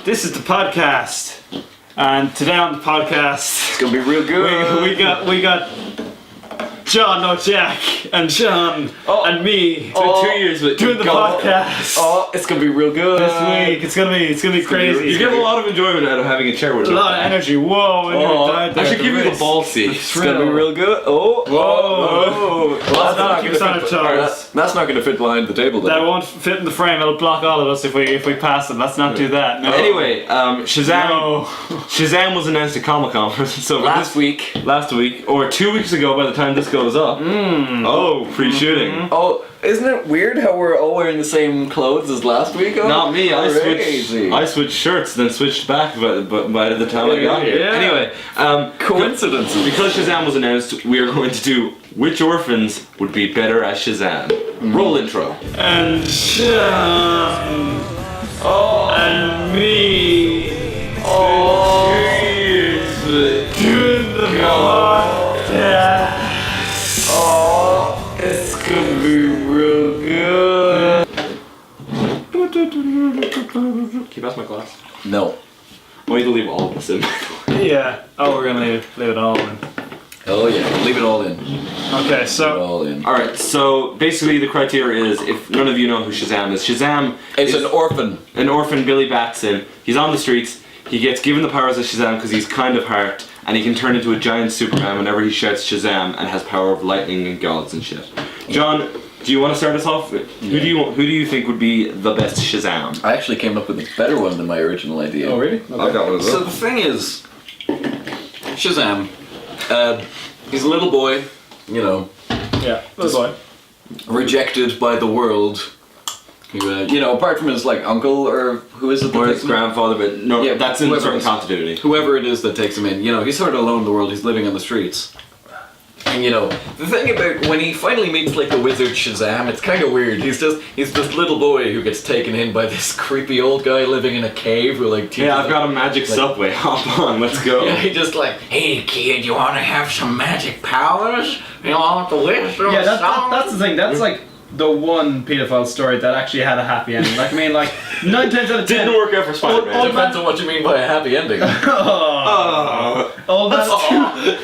This is the podcast, and today on the podcast, it's gonna be real good. We got John, no Jack, and John, and me. Oh, 2 years with doing the podcast. Oh, it's gonna be real good this week. It's gonna be crazy. You get a lot of enjoyment out of having a chair with a lot of energy. Whoa! I should give you the ball seat. It's gonna be real good. Oh, whoa! That's not keep us on our toes. That's not gonna fit behind the table. That won't fit in the frame. It'll block all of us if we pass it. Let's not do that. No. Anyway, Shazam. No. Shazam was announced at Comic-Con. So last week, or 2 weeks ago, by the time this goes up. Oh, pre-shooting. Oh, isn't it weird how we're all wearing the same clothes as last week? Oh, Not me. crazy. I switched shirts, then switched back. But by the time I got here, Yeah. anyway, Coincidences. because Shazam was announced, we are going to do which orphans would be better as Shazam. Roll intro. And John. Oh, And me. oh, Doing the podcast. oh, it's gonna be real good. Can you pass my glass? No. I want you to leave all of this in. Yeah. Oh, we're gonna leave it all in. Oh yeah, leave it all in. Okay, Leave it so all in. Alright, so basically the criteria is, if none of you know who Shazam is, Shazam It's is an orphan. an orphan Billy Batson. He's on the streets, he gets given the powers of Shazam because he's kind of heart, and he can turn into a giant Superman whenever he shouts Shazam and has power of lightning and gods and shit. John, do you want to start us off? Who do you think would be the best Shazam? I actually came up with a better one than my original idea. Oh really? I've got one of So the thing is, Shazam, he's a little boy, you know, Yeah. Little boy. rejected by the world. You know, apart from his like uncle or who is it? that Or takes his him in? grandfather, but no, Yeah, that's in whoever certain it is. continuity. Whoever it is that takes him in, you know, he's sort of alone in the world. He's living on the streets. And you know, the thing about when he finally meets like the wizard Shazam, it's kind of weird. He's this little boy who gets taken in by this creepy old guy living in a cave who like teaches Yeah, I've him- got a magic subway. Hop on, let's go. Yeah, he just like, hey kid, you want to have some magic powers? You want the wisdom? Yeah, that's the thing. That's like the one pedophile story that actually had a happy ending. Like I mean, like 9 times out of 10. Didn't work out for Spider-Man. Depends on what you mean by a happy ending. Oh, that's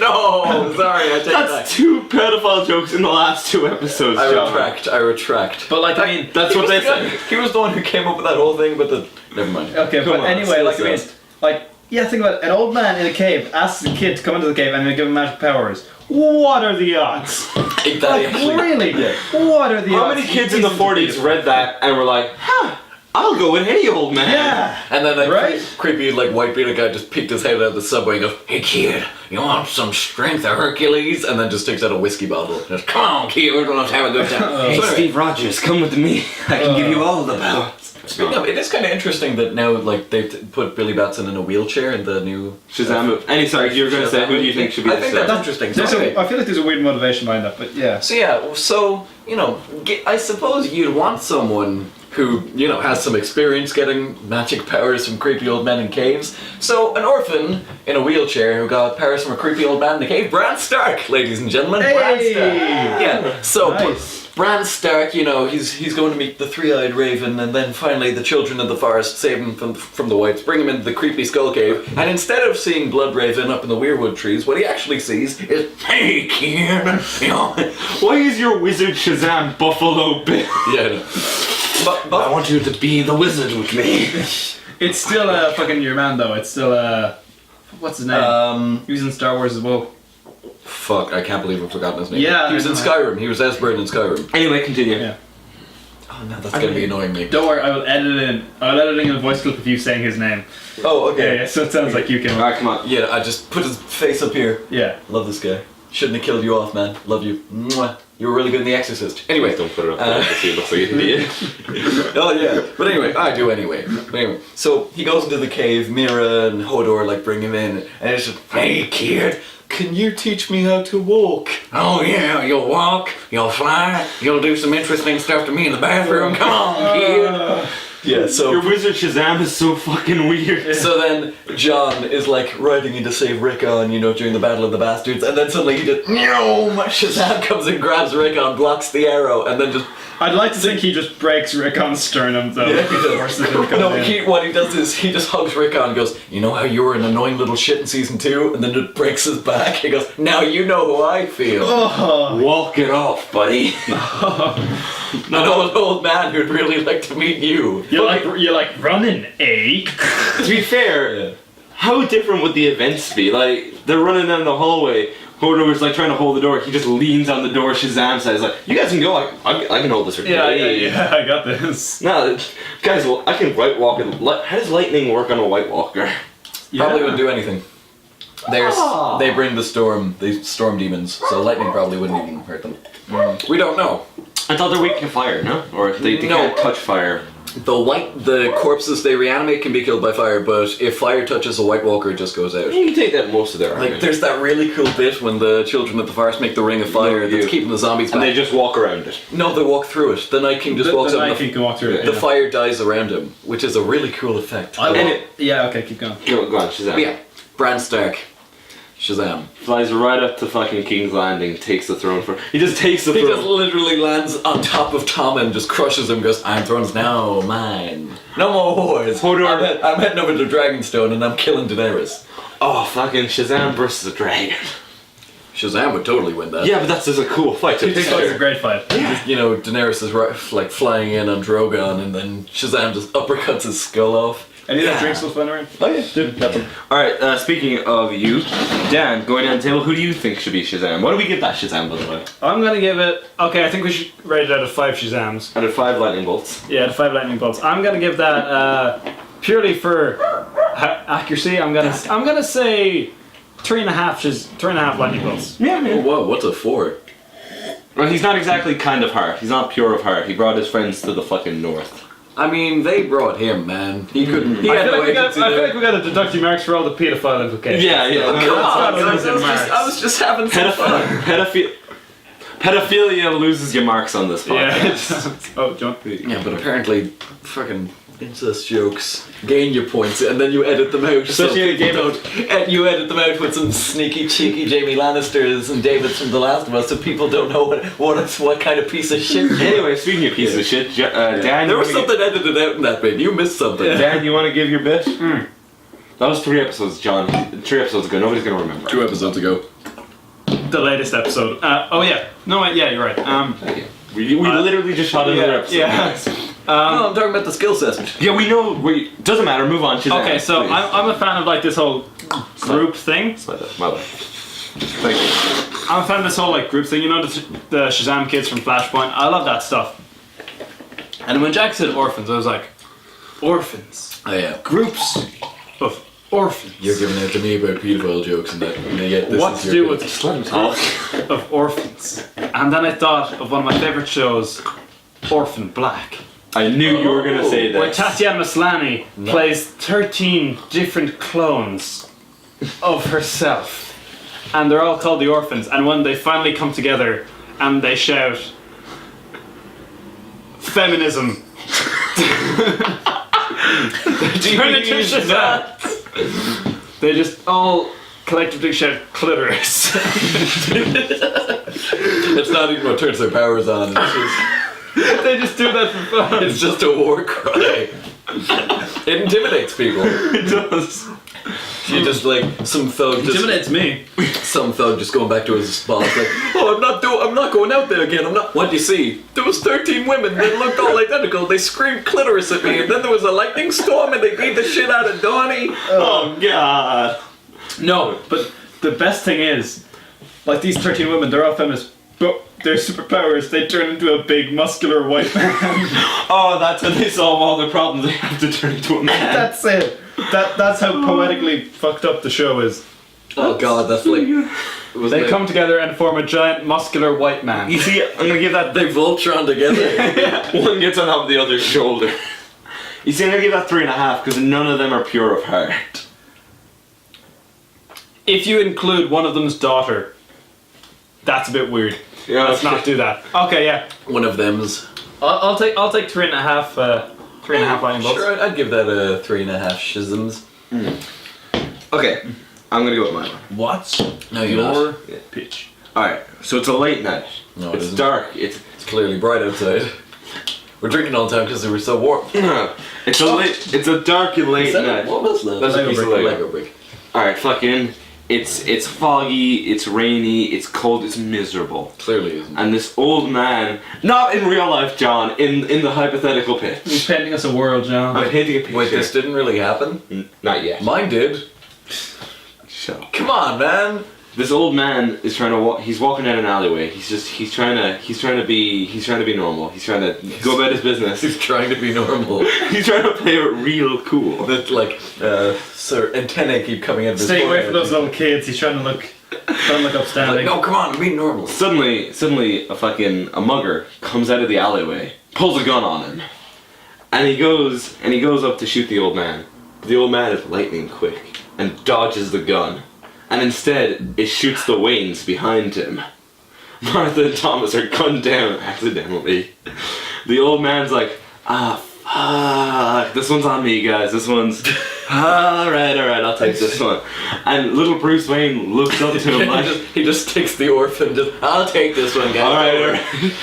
No, sorry, I take That's that. 2 pedophile jokes in the last 2 episodes, John. I retract. But like I mean, That's what they say. He was the one who came up with that whole thing, but never mind. okay, Come but on, anyway, like I mean, still like yeah, think about it. An old man in a cave asks a kid to come into the cave and they give him magic powers. What are the odds? That Like actually- really? What are the How odds? many kids in the 40s read that and were like, huh, I'll go with any old man? Yeah. And then that Right? creepy like white bearded guy just peeked his head out of the subway and goes, "Hey kid, you want some strength of Hercules?" And then just takes out a whiskey bottle. And goes, "Come on, kid, we're gonna have a good time." Hey, So anyway, Steve Rogers, come with me. I can give you all the powers. speaking of, it is kind of interesting that now like they've put Billy Batson in a wheelchair in the new Shazam movie. Any, sorry, you were going to say, who do you think should be I the think star? that's interesting. There's So, okay. I feel like there's a weird motivation behind that, but yeah. So yeah, so you know, I suppose you'd want someone who you know has some experience getting magic powers from creepy old men in caves. So an orphan in a wheelchair who got powers from a creepy old man in the cave, Bran Stark, ladies and gentlemen. Bran Hey! Stark. Yeah. So Nice. Bran Stark, you know, he's going to meet the three-eyed raven, and then finally the children of the forest save him from the whites, bring him into the creepy skull cave, and instead of seeing Blood Raven up in the weirwood trees, what he actually sees is, "Hey kid, you know." Why is your wizard Shazam Buffalo Bill? Yeah. But I want you to be the wizard with me. It's still fucking your man though. It's still what's his name? He was in Star Wars as well. fuck, I can't believe I've forgotten his name. Yeah, he was in I know. Skyrim. He was Esbern in Skyrim. Anyway, continue. Yeah. Oh no, that's gonna be annoying me. Don't worry, I will edit it in. I'll edit in a voice clip of you saying his name. Oh, Yeah, okay. yeah, so it sounds like you can. Alright, come on. Yeah, I just put his face up here. Yeah. Love this guy. Shouldn't have killed you off, man. Love you. Mwah. You were really good in The Exorcist. Anyway. Don't put it up there to see it looks like an idiot. Oh yeah. But anyway, I do anyway. But anyway, so he goes into the cave, Mira and Hodor like bring him in, and it's just, "Hey kid, can you teach me how to walk?" "Oh yeah, you'll walk, you'll fly, you'll do some interesting stuff to me in the bathroom. Come on, kid." Yeah, so Your wizard Shazam is so fucking weird. so then John is like riding in to save Rickon, during the Battle of the Bastards, and then suddenly he just Shazam comes and grabs Rickon, blocks the arrow, and then just I'd like to think he just breaks Rickon's sternum though. Yeah. Forces him to come in. what he does is he just hugs Rickon and goes, you know how you were an annoying little shit in season 2? And then it breaks his back. He goes, now you know who I feel. Oh. Walk it off, buddy. An old man who'd really like to meet you. You're like running, eh? To be fair, how different would the events be? Like, they're running down the hallway. Hodor's like trying to hold the door. He just leans on the door. Shazam says, "Like, you guys can go. I can hold this for Yeah, I got this. No, guys, I can white walk. How does lightning work on a White Walker? Probably wouldn't do anything. They bring the storm demons, so lightning probably wouldn't even hurt them. We don't know. I thought they're weak to fire, no? Or they can't touch fire. The corpses they reanimate can be killed by fire, but if fire touches a White Walker, it just goes out. You can take that most of their Like, there's that really cool bit when the children of the forest make the ring of fire that's keeping the zombies back. And they just walk around it. No, they walk through it. The Night King just walks the up Night and King can walk through it. the fire dies around him, which is a really cool effect. Yeah, okay, keep going. Go on, Shazam. But yeah, Bran Stark, Shazam. Flies right up to fucking King's Landing, takes the throne for. He just takes the He throne. just literally lands on top of Tom and just crushes him, goes, Iron Throne's now mine. No more wars. Hodor. I'm heading over to Dragonstone and I'm killing Daenerys. Oh, fucking Shazam versus a dragon. Shazam would totally win that. Yeah, but that's just a cool fight to It's a picture. great fight. Daenerys is like flying in on Drogon and then Shazam just uppercuts his skull off. Any of that drinks still flying around? Oh yeah, got them. Alright, speaking of you, Dan, going down the table, who do you think should be Shazam? What do we give that Shazam, by the way? I'm gonna give it. Okay, I think we should rate it out of 5 Shazams. Out of 5 lightning bolts. Yeah, the 5 lightning bolts. I'm gonna give that purely for accuracy. I'm gonna say 3.5 lightning bolts. Yeah, Oh, whoa, what's a 4? Well, he's not exactly kind of heart. He's not pure of heart. He brought his friends to the fucking north. I mean, they brought him, man. He couldn't. He I had feel, no like we got, agency I feel there. like we got to deduct your marks for all the paedophile implications. Yeah. Come No, on, that's guys, marks. I was just having some fun. Pedophilia loses your marks on this podcast. Yeah. Oh, John. Yeah, but apparently, fucking incest jokes gain you points, and then you edit them out. Especially in a game mode. And you edit them out with some sneaky, cheeky Jamie Lannisters and Davids from The Last of Us, so people don't know what kind of piece of shit. Anyway, speaking of pieces of shit, Dan, There was something edited out in that bit. You missed something. Dan, you want to give your bit? That was 3 episodes, John. 3 episodes ago. Nobody's gonna remember. 2 episodes ago. The latest episode. Oh yeah. No, wait, yeah, you're right. We literally just shot another episode. Yeah. No, I'm talking about the skill assessment. Yeah, we know. Doesn't matter. Move on. Shazam, Okay, so please. I'm a fan of like this whole group thing. My bad. Thank you. I'm a fan of this whole like group thing. You know the Shazam kids from Flashpoint. I love that stuff. And when Jack said orphans, I was like, orphans, Oh yeah. groups of orphans. You're giving out to me about pedophile jokes and that. And yet this What is to your do bit. with Just let him talk. of orphans? And then I thought of one of my favorite shows, Orphan Black, I knew you were gonna say where that. Tatiana Maslany plays 13 different clones of herself, and they're all called the orphans. And when they finally come together and they shout, "Feminism!" They just all collectively shout clitoris. It's not even what turns their powers on. They just do that for fun. It's just a war cry. It intimidates people. It does. You just like some thug just Intimidates me. some thug just going back to his boss like, oh, I'm not going out there again. What do you see? There was 13 women. They looked all identical. They screamed clitoris at me, and then there was a lightning storm, and they beat the shit out of Donnie. Oh God. No, but the best thing is, like these 13 women, they're all feminists, but their superpowers, they turn into a big muscular white man. Oh, that's how they solve all their problems. They have to turn into a man. That's it. That's how poetically fucked up the show is. Oh god, that's like They come together and form a giant muscular white man. You see, I'm gonna give that. they Voltron together. One gets on top of the other's shoulder. You see, I'm gonna give that 3.5 because none of them are pure of heart. If you include one of them's daughter, that's a bit weird. Yeah, Let's not do that. Okay, yeah. One of them's. I'll take 3.5 3.5 lightning bolts. Sure, I'd give that a 3.5 Shazams. Okay, I'm gonna go with mine. What's No, you're your not. pitch? Alright, so it's a late night. No, it it's isn't. dark. It's It's clearly bright outside. We're drinking all the time because they were so warm. it's a late. It's a dark and late night. What was that? That's a piece of Lego. Lego brick. Alright, fucking. It's foggy. It's rainy. It's cold. It's miserable. Clearly isn't. And this old man, not in real life, John, in the hypothetical pitch. He's painting us a world, John. I'm painting a picture. Wait, this didn't really happen? Not yet. Mine did. Shut up. Come on, man. This old man is trying to walk. He's walking down an alleyway. He's trying to be normal. He's trying to go about his business. He's trying to be normal. He's trying to play it real cool. That like, antennae keep coming out of his Stay away forehead. from those little kids. He's trying to look upstanding. Like, no, come on, be normal. Suddenly, a mugger comes out of the alleyway, pulls a gun on him, and he goes up to shoot the old man. The old man is lightning quick and dodges the gun, and instead it shoots the Waynes behind him. Martha and Thomas are gunned down accidentally. The old man's like, fuck, this one's on me, guys. This one's alright, I'll take this one. And little Bruce Wayne looks up to him like, he just takes the orphan. I'll take this one, guys. alright.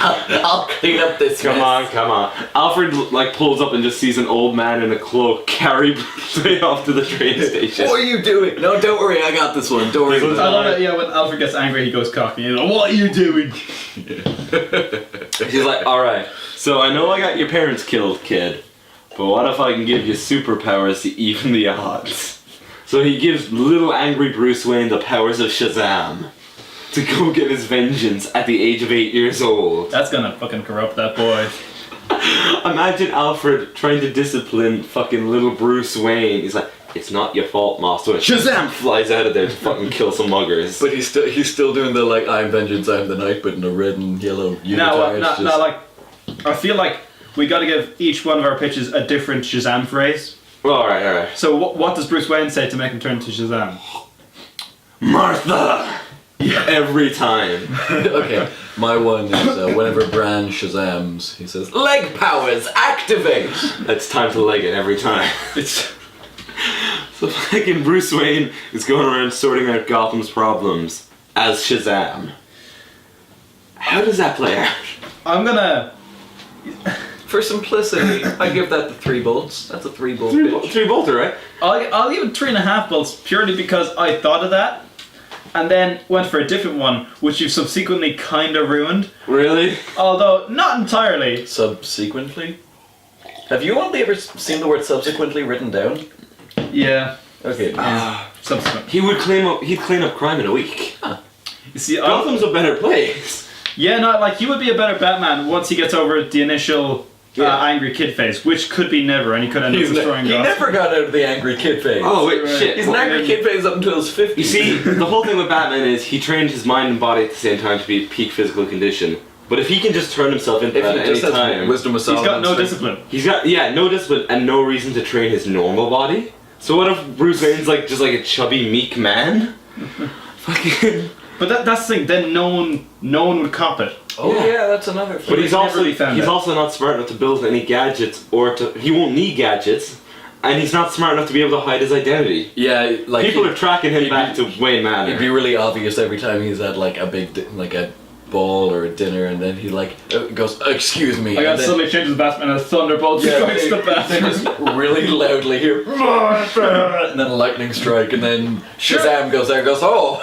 I'll clean up this. Come mess. on. Alfred like pulls up and just sees an old man in a cloak carry Bruce Wayne off to the train station. What are you doing? No, don't worry, I got this one. Don't worry. This one's I love it, yeah, when Alfred gets angry, he goes cocky. You know, what are you doing? He's like, alright, so I know I got your parents killed, kid, but what if I can give you superpowers to even the odds? So he gives little angry Bruce Wayne the powers of Shazam to go get his vengeance at the age of 8 years old. That's gonna fucking corrupt that boy. Imagine Alfred trying to discipline fucking little Bruce Wayne. He's like, it's not your fault, master. Shazam flies out of there to fucking kill some muggers. But he's still doing the like I'm vengeance, I'm the night, but in a red and yellow unitard. No, like, I feel like we gotta give each one of our pitches a different Shazam phrase. Well, alright. So what does Bruce Wayne say to make him turn into Shazam? Martha! Yeah. Every time. Okay, my one is whenever Bran Shazams, he says, leg powers, activate! It's time to leg it every time. It's So fucking Bruce Wayne is going around sorting out Gotham's problems as Shazam. How does that play out? I'm gonna. For simplicity, I give that the 3 bolts. That's a 3 bolt pitch. Three bolter, right? I'll give it 3.5 bolts purely because I thought of that, and then went for a different one, which you've subsequently kind of ruined. Really? Although not entirely. Subsequently? Have you only ever seen the word subsequently written down? Yeah. Okay. Subsequent. He'd clean up crime in a week. You see, Gotham's a better place. yeah, no, like he would be a better Batman once he gets over the initial angry kid phase, which could be never, and he could end up destroying he Gotham. never got out of the angry kid phase. Oh wait, Right. shit. He's an angry kid phase up until his 50s. You see, the whole thing with Batman is he trained his mind and body at the same time to be peak physical condition. But if he can just turn himself into if that he at just any has time, wisdom of He's Solomon. got no discipline. he's got no discipline and no reason to train his normal body. So what if Bruce Wayne's like just like a chubby meek man? Fucking. But that's the thing. Then no one would cop it. Oh Yeah. yeah, that's another thing. But he's never also be found he's out. also not smart enough to build any gadgets he won't need gadgets, and he's not smart enough to be able to hide his identity. yeah, like People are tracking him he'd back be- to Wayne Manor. It'd be really obvious every time he's at like a big like a ball or a dinner, and then he like goes, "Excuse me," I got and then, suddenly changes Batman as Thunderbolt Yeah, strikes the then Batman. just really loudly here, and then a lightning strike, and then Shazam goes there and goes, "Oh,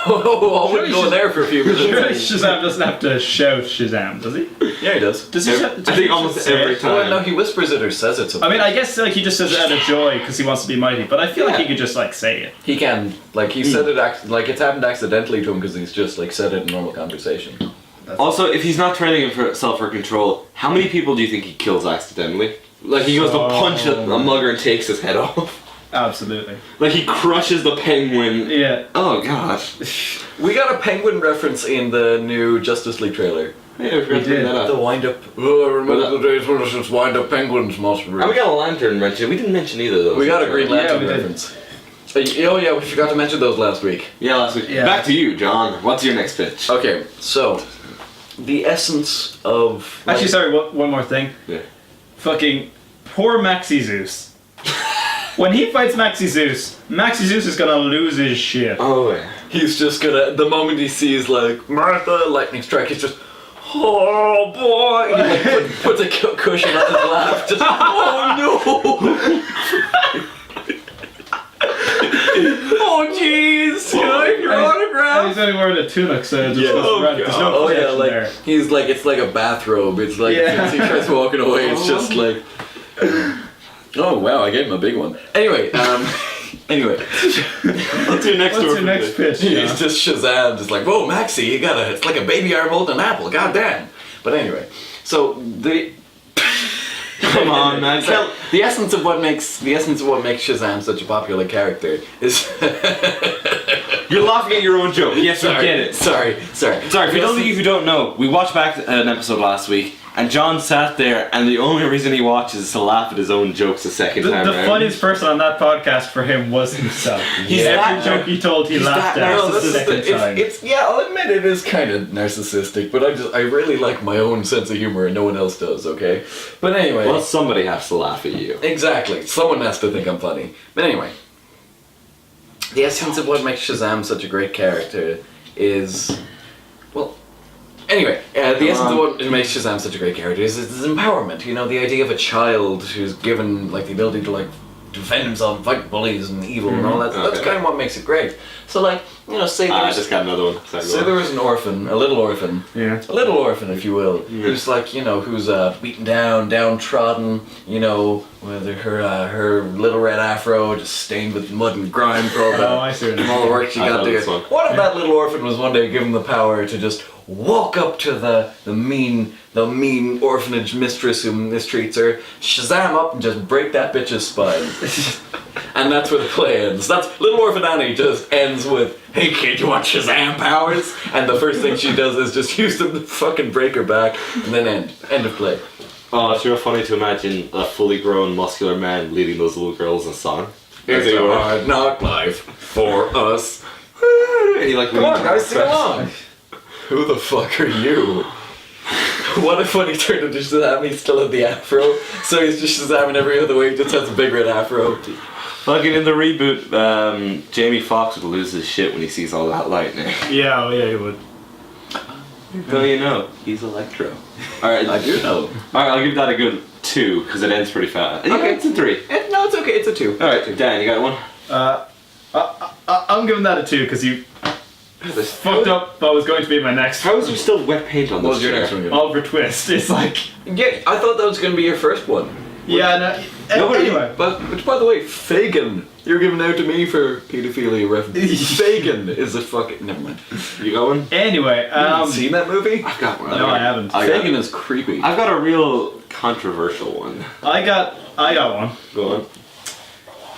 I wouldn't go in there for a few Surely minutes." Shazam doesn't have to shout Shazam, does he? Yeah, he does. Does he? I think almost every time. Oh no, he whispers it or says it. I mean, I guess like he just says it out of joy because he wants to be mighty. But I feel like he could just like say it. He can, like, he said it, like, it's happened accidentally to him because he's just, like, said it in normal conversation. Also, if he's not training himself for control, how many people do you think he kills accidentally? Like he goes to punch a mugger and takes his head off. Absolutely. Like he crushes the penguin. Yeah. Oh gosh. We got a penguin reference in the new Justice League trailer. Yeah, we forgot to bring that The up. wind-up. Oh, I remember the days when it was just wind-up penguins, Master Bruce. And we got a lantern mention. We didn't mention either of those. We got a Green Lantern Yeah, we did. reference. Oh yeah, we forgot to mention those last week. Yeah, last week. Yeah. Back to you, John. What's your next pitch? Okay, so the essence of Actually, sorry. One more thing. Yeah. Fucking poor Maxi Zeus. When he fights Maxi Zeus is gonna lose his shit. Oh yeah. He's just gonna, the moment he sees like Martha, lightning strike, he's just, oh boy! And he like puts a cushion on his lap, just, oh no! Oh jeez! Can I have your autograph? And he's only wearing a tunic, so it just goes around. There's no protection like there. he's like, it's like a bathrobe. It's like, as he tries walking away, it's just like, oh wow, I gave him a big one. Anyway, anyway. What's your next pitch? He's just Shazam, just like, whoa, Maxie, you got it's like a baby arm holding an apple, goddamn. But anyway, so the Come on, man. the essence of what makes Shazam such a popular character is You're laughing at your own joke. Yes, I get it. Sorry. Sorry, for those of you who don't know, we watched back an episode last week, and John sat there, and the only reason he watches is to laugh at his own jokes a second time The round. funniest person on that podcast for him was himself. Every joke he told, he laughed at the second time. I'll admit it is kind of narcissistic, but I really like my own sense of humor and no one else does, okay? But anyway. Well, somebody has to laugh at you. Exactly. Someone has to think I'm funny. But anyway. The essence of what makes Shazam such a great character is... Well... Anyway, the essence of what makes Shazam such a great character is his empowerment. You know, the idea of a child who's given, like, the ability to, like, defend himself and fight bullies and evil and all that. Okay. That's kind of what makes it great. So, like, you know, say I there's... just got another one. Say there was an orphan, a little orphan, if you will, who's like, you know, who's beaten down, downtrodden, you know, with her little red afro just stained with mud and grime for all the work she got to do. What if that little orphan was one day given the power to just walk up to the mean orphanage mistress who mistreats her, Shazam up and just break that bitch's spine. And that's where the play ends. That's Little Orphan Annie just ends with, hey kid, you want Shazam powers? And the first thing she does is just use them to fucking break her back, and then end of play. Oh, it's real funny to imagine a fully grown muscular man leading those little girls in song. It's a hard knock life for us. And he like, Come on guys, sing along. Who the fuck are you? What if when he turned into Shazam he still had the afro? So he's just Shazam in every other way, he just has a big red afro. Fucking in the reboot, Jamie Foxx would lose his shit when he sees all that lightning. Yeah, he would. Don't you know? He's Electro. Alright, I do know. Alright, I'll give that a good 2, because it ends pretty fast. Okay, it's a 3. No, it's okay, it's a 2. Alright, Dan, you got one? I'm giving that a 2 because you fucked up what was going to be my next. How is there still wet paint on this? What was your next one? Oliver Twist. It's like... Yeah, I thought that was going to be your first one. Yeah, no, anyway. But, which by the way, Fagin. You're giving out to me for pedophilia reference. Fagin is a fucking... Never mind. You got one? Anyway, You haven't seen that movie? I've got one. No, I haven't. Fagin is creepy. I've got a real controversial one. I got one. Go on.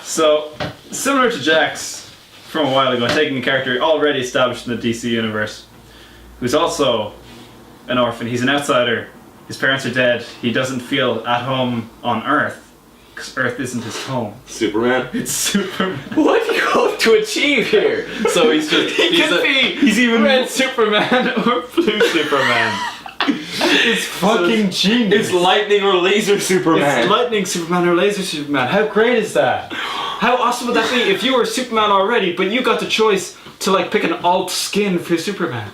So, similar to Jax from a while ago, taking a character already established in the DC universe, who's also an orphan. He's an outsider. His parents are dead. He doesn't feel at home on Earth, because Earth isn't his home. Superman? It's Superman. What do you hope to achieve here? So he's just... He's even Red Superman or Blue Superman. It's fucking genius. It's lightning or laser Superman. It's lightning Superman or laser Superman. How great is that? How awesome would that be if you were Superman already, but you got the choice to like pick an alt skin for Superman?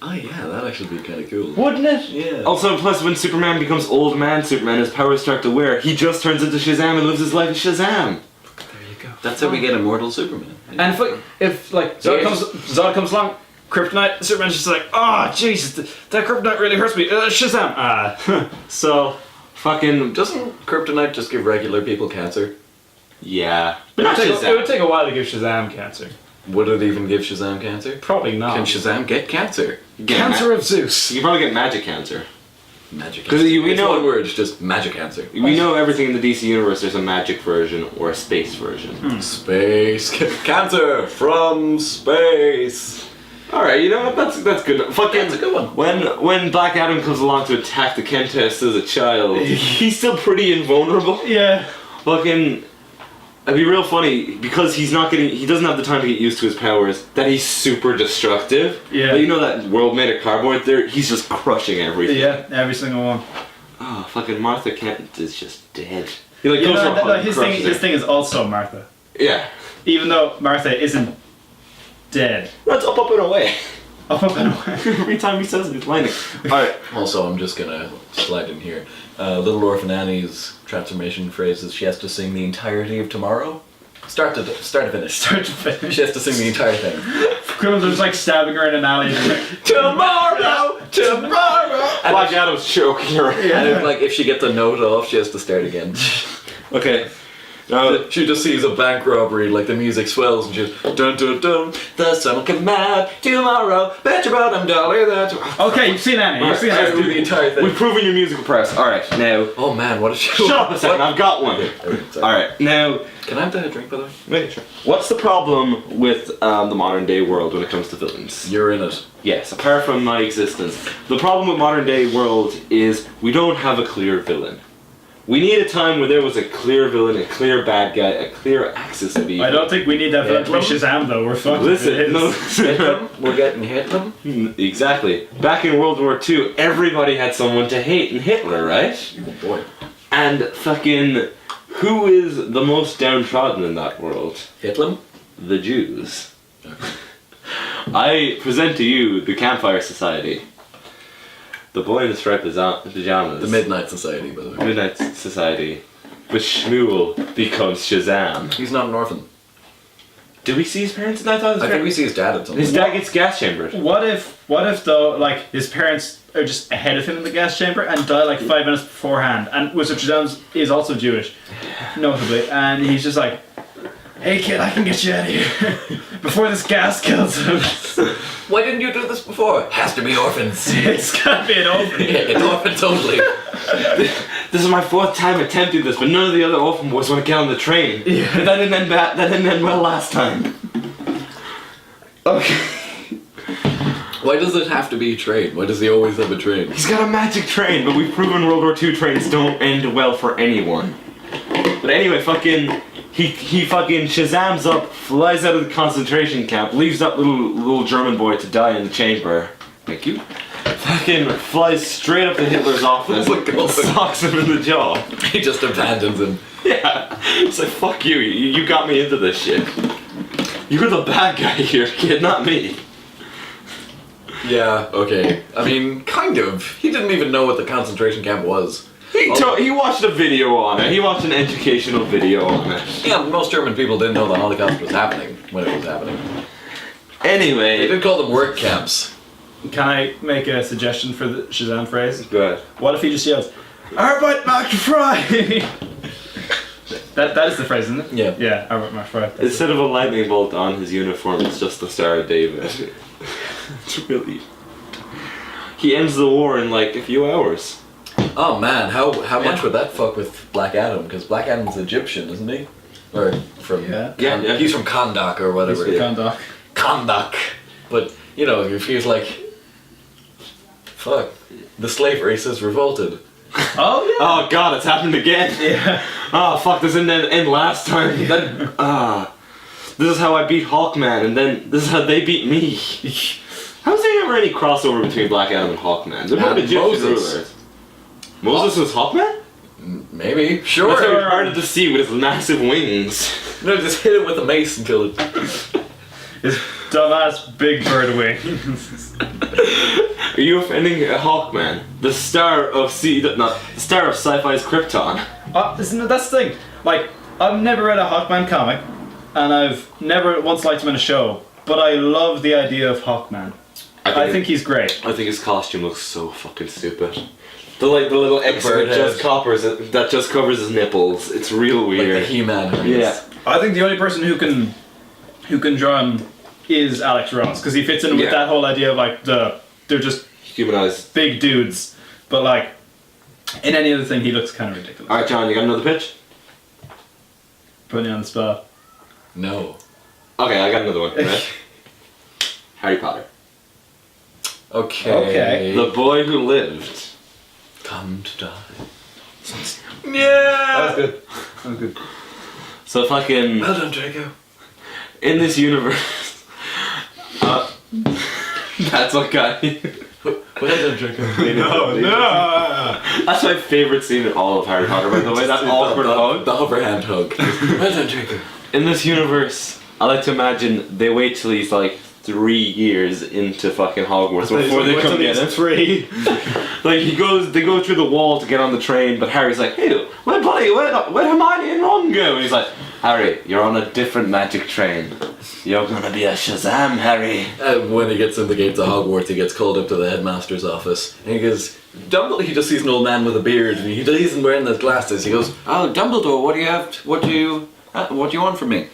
Oh yeah, that'd actually be kind of cool. Wouldn't it? Yeah. Also, plus when Superman becomes old man Superman, his powers start to wear, he just turns into Shazam and lives his life as Shazam. There you go. That's how we get Immortal Superman. And if Zod comes along, Kryptonite, Superman's just like, oh Jesus, that Kryptonite really hurts me. Shazam. So Fucking... Doesn't Kryptonite just give regular people cancer? Yeah. It Not would Shazam. take a while to give Shazam cancer. Would it even give Shazam cancer? Probably not. Can Shazam get cancer? Cancer of Zeus. You can probably get magic cancer. Magic Because cancer. we It's know one word, it's just magic cancer. We know everything in the DC universe. There's a magic version or a space version. Space cancer from space. All right, you know what? That's good. Fucking That's a good one. When Black Adam comes along to attack the Kentest as a child, he's still pretty invulnerable. Yeah. Fucking, it'd be real funny because he doesn't have the time to get used to his powers. That he's super destructive. Yeah. But you know that world made of cardboard? He's just crushing everything. Yeah, every single one. Oh, fucking Martha Kent is just dead. He like You goes know, for a hug and his crushes her. thing is also Martha. Yeah. Even though Martha isn't dead. That's up and away. Up and away. Every time he says it, he's whining. Alright. Also, I'm just gonna slide in here. Little Orphan Annie's transformation phrase is she has to sing the entirety of Tomorrow. Start to finish. Start to finish. She has to sing the entire thing. Criminals are just like stabbing her in an alley. And like, Tomorrow! And Black Adam's choking her. And if she gets a note off, she has to start again. Okay. Now, She just sees a bank robbery, like the music swells, and she's dun dun dun. The sun will come out tomorrow. Bet your bottom dollar that. okay, you've seen Annie. You've seen I have to do Annie. the entire thing. we've proven your musical press. Alright, now. Oh man, what a show! Shut up a second, I've got one. Sorry. Alright, now. Can I have a drink, by the way? Wait, sure. What's the problem with the modern day world when it comes to villains? You're in it. Yes, apart from my existence. The problem with modern day world is we don't have a clear villain. We need a time where there was a clear villain, a clear bad guy, a clear axis of evil. I don't think we need that villain to be Shazam though. We're fucked. Listen, if it is. no, Hitler? We're getting Hitler? exactly. Back in World War II, everybody had someone to hate in Hitler, right? Oh boy. And fucking, who is the most downtrodden in that world? Hitler? The Jews. I present to you the Campfire Society. The boy in the striped pajamas. The Midnight Society, by the way. Midnight Society. But Shmuel becomes Shazam. He's not an orphan. Did we see his parents? I thought his I think we parents. see his dad at some His point. dad gets gas chambered. What if though, like his parents are just ahead of him in the gas chamber and die like 5 minutes beforehand, and Wizard Shazam is also Jewish, notably, and he's just like, "Hey kid, I can get you out of here before this gas kills him." Why didn't you do this before? Has to be orphans. It's gotta be an open. It's orphans only. This is my 4th time attempting this, but none of the other orphan boys want to get on the train. Yeah. That didn't end bad. That didn't end well last time. Okay. Why does it have to be a train? Why does he always have a train? He's got a magic train, but we've proven World War II trains don't end well for anyone. But anyway, he fucking Shazams up, flies out of the concentration camp, leaves that little German boy to die in the chamber. Thank you. Fucking flies straight up to Hitler's office, Oh my God. socks him in the jaw. He just abandons him. Yeah, it's like fuck you. You got me into this shit. You're the bad guy here, kid, not me. Yeah, okay. I mean, kind of. He didn't even know what the concentration camp was. He watched a video on it. He watched an educational video on it. Yeah, most German people didn't know the Holocaust was happening when it was happening. They Anyway, did call them work camps. Can I make a suggestion for the Shazam phrase? go ahead. What if he just yells, "Arbeit macht frei"? That is the phrase, isn't it? Yeah. Yeah, Arbeit macht frei. That's Instead of a lightning bolt on his uniform, it's just the Star of David. It's really. He ends the war in like a few hours. Oh man, how much would that fuck with Black Adam? Because Black Adam's Egyptian, isn't he? Or from Yeah. Yeah. He's from Kandak or whatever. it. Conduct. Kandak. But you know, if he's like, fuck, the slave race has revolted. Oh yeah. Oh god, it's happened again. Yeah. Oh fuck, this didn't end last time. Then, this is how I beat Hawkman, and then this is how they beat me. How's there ever any crossover between Black Adam and Hawkman? They're both Egyptian Moses. rulers. Moses was Hawkman? Maybe. That's Sure. how hard to see with his massive wings. No, just hit it with a mace until it. His dumbass big bird wings. Are you offending Hawkman? The star of the star of sci-fi's Krypton. That's the thing. Like, I've never read a Hawkman comic, and I've never once liked him in a show. But I love the idea of Hawkman. I think he's great. I think his costume looks so fucking stupid. The little extra bird that head. that just covers his nipples. It's real Like weird. the He-Man. Yeah. I think the only person who can draw him is Alex Ross, because he fits in with Yeah. that whole idea of like they're just Humanized. big dudes, but like in any other thing he looks kind of ridiculous. Alright, John, you got another pitch? Putting you on the spot. No. Okay, I got another one. Right? Harry Potter. Okay. Okay. The boy who lived. Come to die. Yeah! good. That was good. So fucking... Well done, Draco. In this universe... That's what got me. Well done, Draco. No. That's my favorite scene in all of Harry Potter, by the way. That awkward hug. The hover hand hug. Well done, Draco. In this universe, I like to imagine they wait till he's like 3 years into fucking Hogwarts before they come get him. 3. Like they go through the wall to get on the train, but Harry's like, hey, where'd Hermione and Ron go? And he's like, Harry, you're on a different magic train. You're gonna be a Shazam, Harry. And when he gets in the gates of Hogwarts, he gets called up to the headmaster's office. And he goes, Dumbledore, he just sees an old man with a beard, and he isn't wearing his glasses. He goes, oh, Dumbledore, what do you want from me?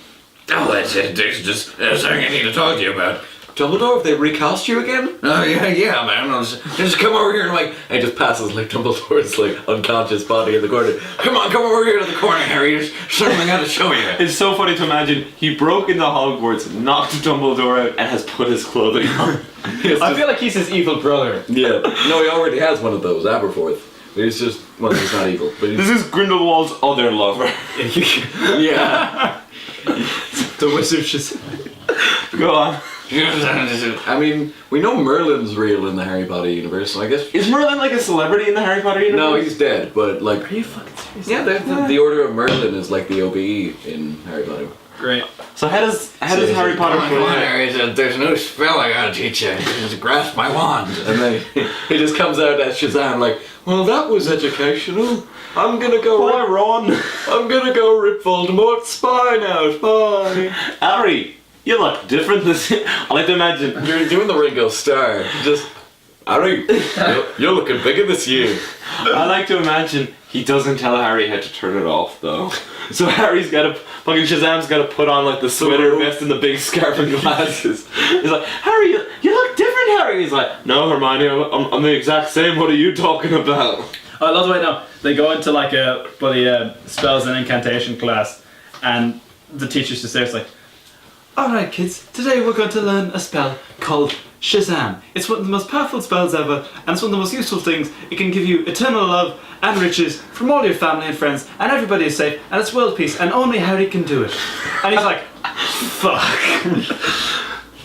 Oh, there's something I need to talk to you about. Dumbledore, have they recast you again? Oh, yeah, man. Just come over here and and he just passes like Dumbledore's unconscious body in the corner. Come over here to the corner, Harry. There's something I gotta show you. It's so funny to imagine he broke into Hogwarts, knocked Dumbledore out, and has put his clothing on. I feel like he's his evil brother. Yeah. No, he already has one of those, Aberforth. He's he's not evil. But This is Grindelwald's other lover. yeah. The wizard Shazam. Go on. I mean, we know Merlin's real in the Harry Potter universe, so I guess... Is Merlin like a celebrity in the Harry Potter universe? No, he's dead, but Are you fucking serious? Yeah, the Order of Merlin is like the OBE in Harry Potter. Great. So how does Harry Potter Come on, Harry, there's no spell I gotta teach you. Just grasp my wand. And then he just comes out as Shazam well, that was educational. I'm gonna go... Bye, Ron. I'm gonna go rip Voldemort's spine out. Bye. Harry, you look different this year. I like to imagine. You're doing the Ringo Starr. Just... Harry, you're looking bigger this year. I like to imagine he doesn't tell Harry how to turn it off though. So Harry's gotta fucking Shazam's gotta put on the sweater vest and the big scarf and glasses. He's like, Harry, you look different, Harry. He's like, no, Hermione, I'm the exact same. What are you talking about? I love the way now they go into a bloody spells and incantation class, and the teacher's just there. It's like, all right, kids, today we're going to learn a spell called Shazam. It's one of the most powerful spells ever, and it's one of the most useful things. It can give you eternal love and riches from all your family and friends, and everybody is safe, and it's world peace, and only Harry can do it. And he's like, fuck.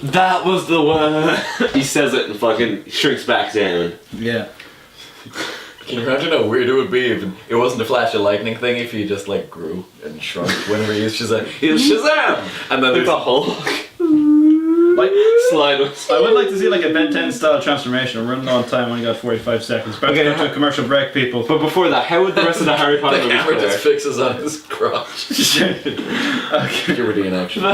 That was the word. He says it and fucking shrinks back down. Yeah. Can you imagine how weird it would be if it wasn't a flash of lightning thing, if he just grew and shrunk whenever he used Shazam? He was Shazam! And then there's The whole slide. I would like to see a Ben 10 style transformation. We're running on time, only got 45 seconds. But okay, to a commercial break, people. But before that, how would the rest of the Harry Potter the movies camera play? just fixes on his crotch. Okay. Puberty in action.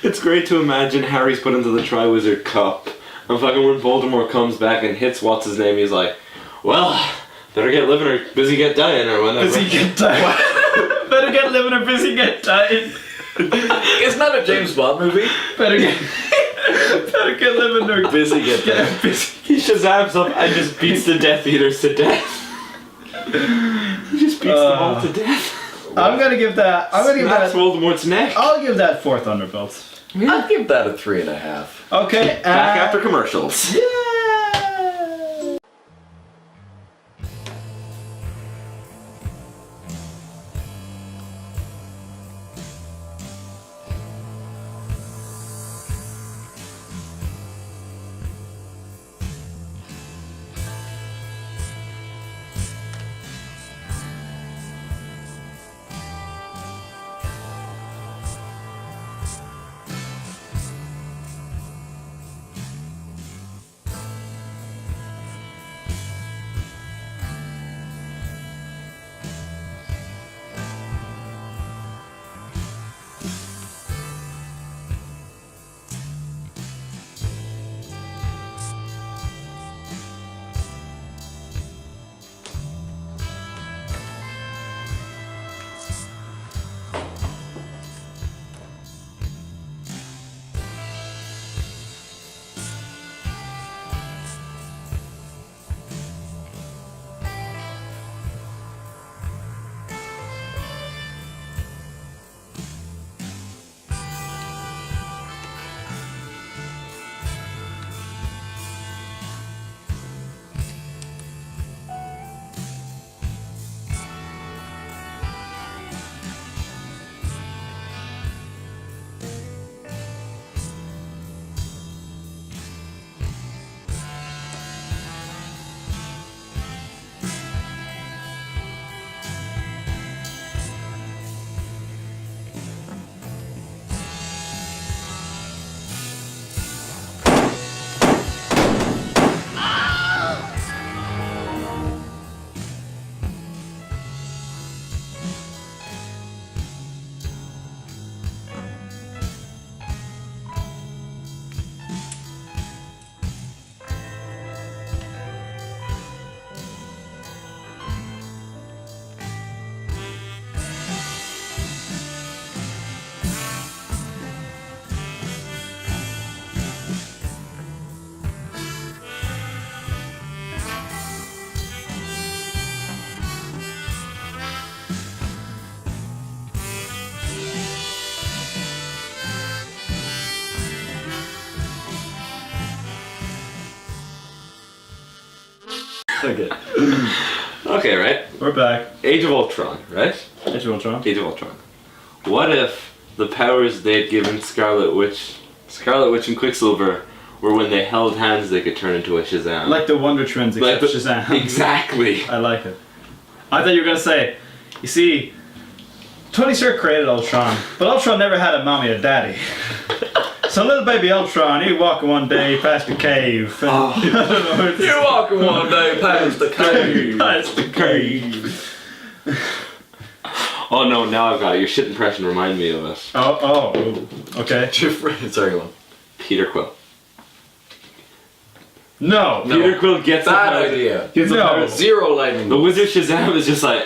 It's great to imagine Harry's put into the Triwizard Cup, and fucking when Voldemort comes back and hits what's his name, he's like, well, better get living or busy get dying or whatever. Busy get dying. Better get living or busy get dying. Isn't that a James Bond movie? Better get living or Busy get dying. busy. He Shazams up and just beats the Death Eaters to death. He just beats them all to death. I'm gonna give that. Snaps Voldemort's neck. I'll give that 4 Thunderbolts. I'd give that a 3.5. Okay. Back after commercials. Yeah. Okay. Okay, right? We're back. Age of Ultron, right? Age of Ultron. Age of Ultron. What if the powers they'd given Scarlet Witch and Quicksilver were when they held hands they could turn into a Shazam? Like the Wonder Twins, Like except the- Shazam. Exactly. I like it. I thought you were going to say, you see, Tony Stark created Ultron, but Ultron never had a mommy or daddy. So little baby Ultron, he walking one day past a cave. And, I don't know, it's- You're walking one day past the cave. Past the cave. Oh no, now I've got it. Your shit impression remind me of it. Oh, okay. Sorry, go on. Peter Quill. No. Peter Quill gets the Bad powers. idea. Gets the No. powers. Zero lightning. The wizard Shazam is just like,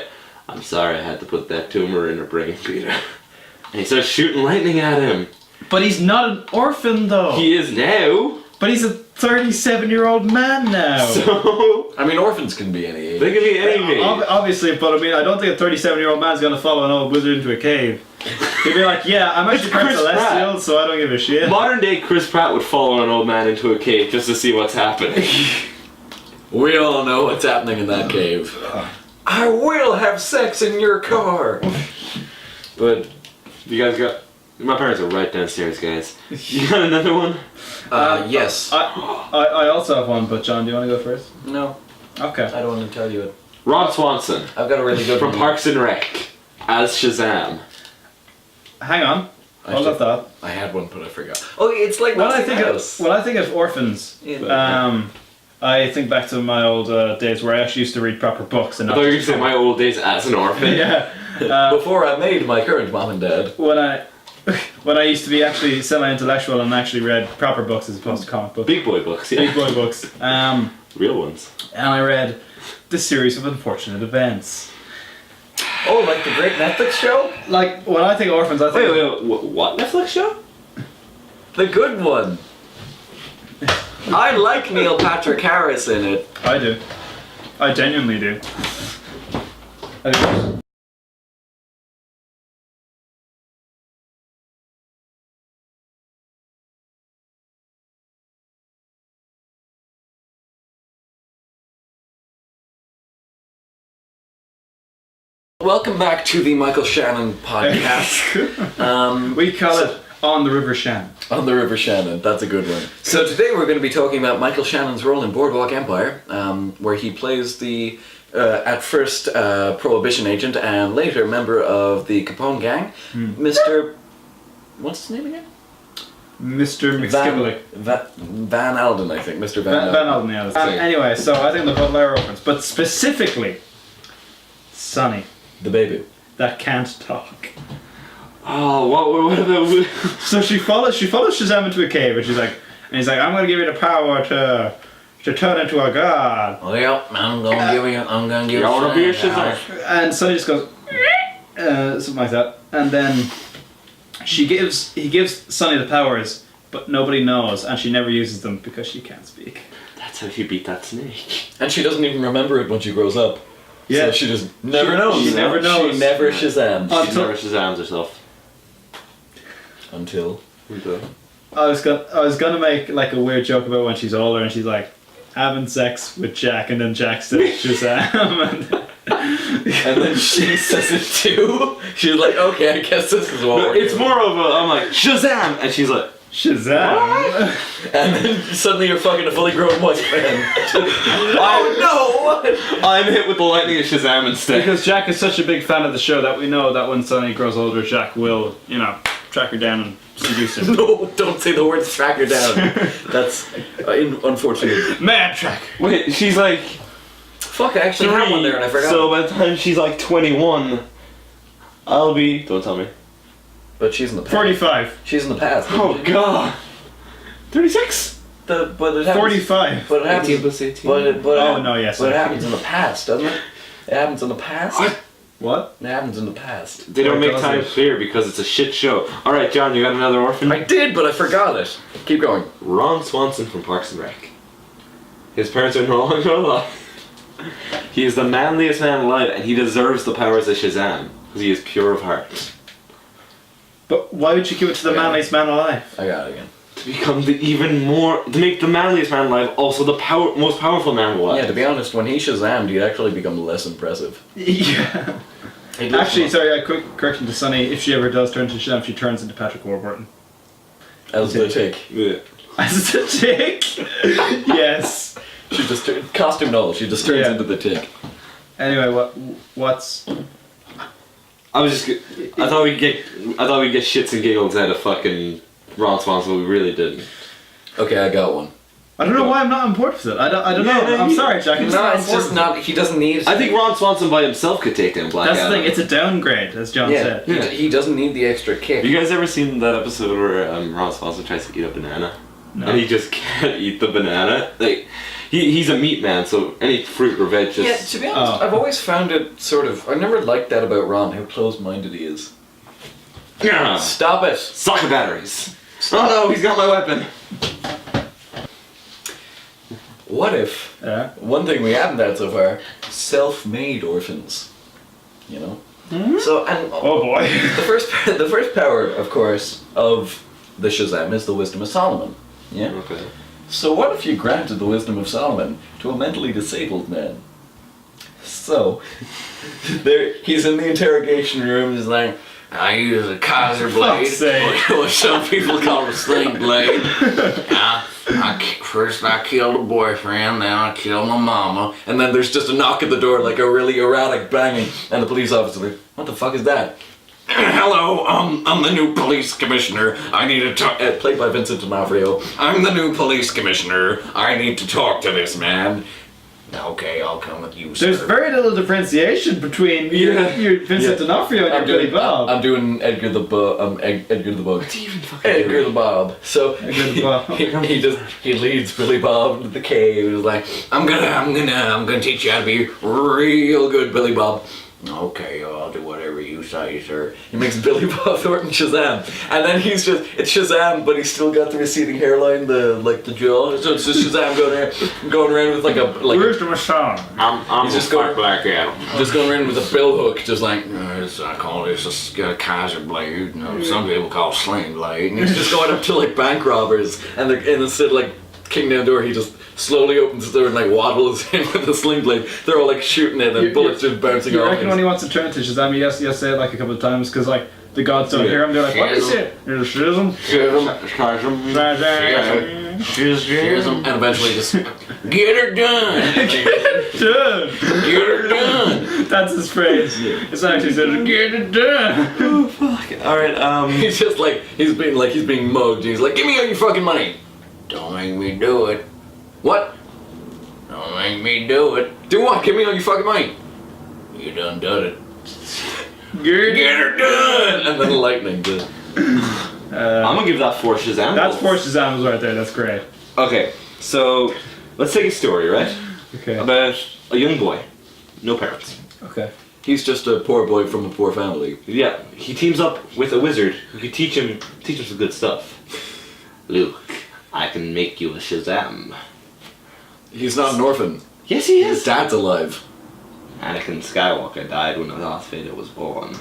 I'm sorry I had to put that tumor in her brain, Peter. And he starts shooting lightning at him. But he's not an orphan, though. He is now. But he's a 37-year-old man now. So I mean, orphans can be any age. they can be any Obviously, but I mean, I don't think a 37-year-old man's gonna follow an old wizard into a cave. He'd be like, yeah, I'm actually part Chris celestial, Pratt. so I don't give a shit. Modern day Chris Pratt would follow an old man into a cave just to see what's happening. We all know what's happening in that cave. I will have sex in your car. But you guys got. My parents are right downstairs, guys. You got another one? Yes. I also have one, but John, do you want to go first? No, Okay. I don't want to tell you it. Ron Swanson I've got a really good from one. Parks and Rec as Shazam. Hang on. Hold that thought. I had one, but I forgot. Oh, it's like When I nothing think else. of orphans, I think back to my old days where I actually used to read proper books and I not thought you were just saying my old days as an orphan. yeah. Before I made my current mom and dad. When I used to be actually semi-intellectual and actually read proper books as opposed to comic books, Big boy books, yeah. big boy books, and Real ones. I read the series of unfortunate events. Oh, like the great Netflix show? Like when I think of orphans, I think Wait, what Netflix show? The good one. I like Neil Patrick Harris in it. I do. I genuinely do. I do. Welcome back to the Michael Shannon podcast. We call it On the River Shannon. On the River Shannon, that's a good one. So today we're going to be talking about Michael Shannon's role in Boardwalk Empire, where he plays the, at first, Prohibition agent and later member of the Capone gang, Mr. What's his name again? Mr. McSkibblick. Van Alden, I think. Mr. Van Alden. Van Alden, yeah. That's it. Anyway, so I think the Baudelaire orphans, but specifically, Sonny, The baby. that can't talk. Oh, what about... So she follows Shazam into a cave, and he's like, I'm gonna give you the power to turn into a god. Oh yeah, I'm gonna give you. You wanna be a Shazam? And Sonny just goes, something like that, and then he gives Sonny the powers, but nobody knows, and she never uses them because she can't speak. That's how she beat that snake. And she doesn't even remember it when she grows up. Yeah. So she just never knows. She never knows. She never Shazam. She never Shazams herself. Until. I was gonna make like a weird joke about when she's older and she's like having sex with Jack, and then Jack says Shazam. And then she says it too. She's like, okay, I guess this is what we're It's doing. more of a, I'm like, Shazam! And she's like, Shazam. And then suddenly you're fucking a fully grown white man. Oh no! I'm hit with the lightning of Shazam instead. Because Jack is such a big fan of the show that we know that when Sonny grows older, Jack will, track her down and seduce her. No, don't say the words track her down. That's unfortunate. Man track. Wait, she's like Fuck, I actually had one there and I forgot. So by the time she's like 21, I'll be... Don't tell me. But she's in the past. 45. She's in the past. Oh god. 36? But it happens. 45. But it happens. 18 plus 18. Oh, no, yes. But it happens in the past, doesn't it? It happens in the past. What? What? It happens in the past. They don't Or make does time it? clear because it's a shit show. Alright, John, you got another orphan? I did, but I forgot it. Keep going. Ron Swanson from Parks and Rec. His parents are no longer alive. He is the manliest man alive, and he deserves the powers of Shazam because he is pure of heart. But why would you give it to the manliest man alive? I got it again. to become to make the manliest man alive, also the most powerful man alive. Yeah, to be honest, when he Shazammed, he'd actually become less impressive. Yeah. Actually, sorry, a quick correction to Sunny. If she ever does turn to Shazam, she turns into Patrick Warburton. As the Tick. Yeah. As the Tick? Yes. She just costume knowledge. She just turns into the Tick. Anyway, what's... I thought we'd get shits and giggles out of fucking Ron Swanson, but we really didn't. Okay, I got one. I don't know why I'm not on board with it. I don't know. I'm sorry, Jack. It's just not. He doesn't need. I think Ron Swanson by himself could take down Black That's Adam. the thing. It's a downgrade, as John said. Yeah. He doesn't need the extra kick. You guys ever seen that episode where Ron Swanson tries to eat a banana? No. And he just can't eat the banana? Like, he's a meat man, so any fruit or veg just... Yeah, to be honest, I've always found it sort of... I never liked that about Ron, how closed-minded he is. Yeah. Stop it! Suck the batteries. Oh no, he's got my weapon. What if... One thing we haven't had so far, self-made orphans. You know? Mm-hmm. So, and... Oh boy. the first power, of course, of the Shazam is the wisdom of Solomon. Yeah? Okay. So what if you granted the wisdom of Solomon to a mentally disabled man? So, he's in the interrogation room, he's like, I use a Kaiser blade, what some people call a sling blade. First I killed a boyfriend, then I killed my mama. And then there's just a knock at the door, like a really erratic banging, and the police officer like, what the fuck is that? Hello, I'm the new police commissioner. I need to talk. Played by Vincent D'Onofrio. I'm the new police commissioner. I need to talk to this man. Okay, I'll come with you, sir. There's very little differentiation between your Vincent D'Onofrio and your Billy Bob. I'm doing Edgar the Bug. Edgar the Bug. Edgar the Bob. So Edgar the Bob. he leads Billy Bob into the cave. He's like, I'm gonna teach you how to be real good, Billy Bob. Okay, I'll do whatever you say, sir. He makes Billy Bob Thornton Shazam, and then it's Shazam, but he's still got the receding hairline, the jaw. So it's just Shazam going around with Where's the Machine? I'm just going Black Adam. just going around with a bill hook, just like I call this a Kaiser blade. Some people call it sling blade. And he's just going up to like bank robbers, and instead of like kicking down the door, he just slowly opens the door and like waddles in with a sling blade. They're all like shooting it and bullets just bouncing off. You reckon when he wants to turn to Shazam, he has to say it like a couple of times because like the gods don't hear him. They're like, what is it? There's Shazam. Shazam. And eventually just get her done. Get her done. That's his phrase. It's actually said, get it done. Oh fuck. All right. He's just like he's being mugged. He's like, give me all your fucking money. Don't make me do it. What? Don't make me do it. Do what? Give me all your fucking money. You done it. Get her done! And then lightning did. I'm gonna give that 4 Shazam. That's 4 Shazams right there. That's great. Okay, so let's take a story, right? Okay. About a young boy, no parents. Okay. He's just a poor boy from a poor family. Yeah, he teams up with a wizard who could teach him some good stuff. Luke, I can make you a Shazam. He's not an orphan. Yes, he His is. dad's alive. Anakin Skywalker died when Darth Vader was born.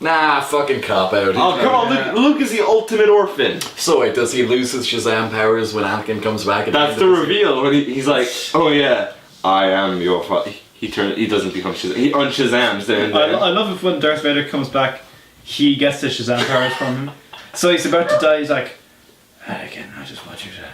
Nah, fucking cop out. Oh, come on, Luke is the ultimate orphan. So wait, does he lose his Shazam powers when Anakin comes back? That's the reveal when he's like, oh yeah, I am your father. He doesn't become Shazam. He un-Shazams then. I love it when Darth Vader comes back, he gets the Shazam powers from him. So he's about to die, he's like, Anakin, I just want you to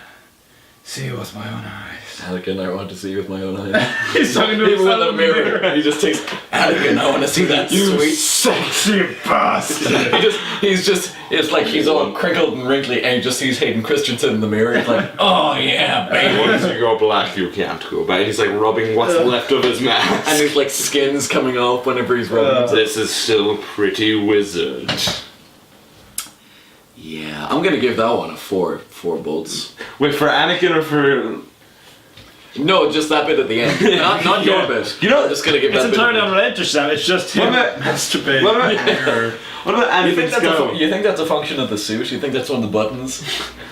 see with my own eyes. Anakin, I want to see with my own eyes. He's talking to Even himself with in a the mirror. He just takes Anakin, I want to see that sweet sexy bastard. It's like he's all crinkled and wrinkly and he just sees Hayden Christensen in the mirror. He's like, oh yeah, baby. Once you go black, you can't go back. He's like rubbing what's left of his mask. And his like skin's coming off whenever he's rubbing. This is still pretty wizard. Yeah, I'm gonna give that one a 4 bolts. Wait, for Anakin or for... No, just that bit at the end. Not your bit. You know, I'm just gonna give It's that bit. entirely unrelated to Shazam, it's just him masturbating. What about Anakin's skull? You think that's a function of the suit? You think that's one of the buttons?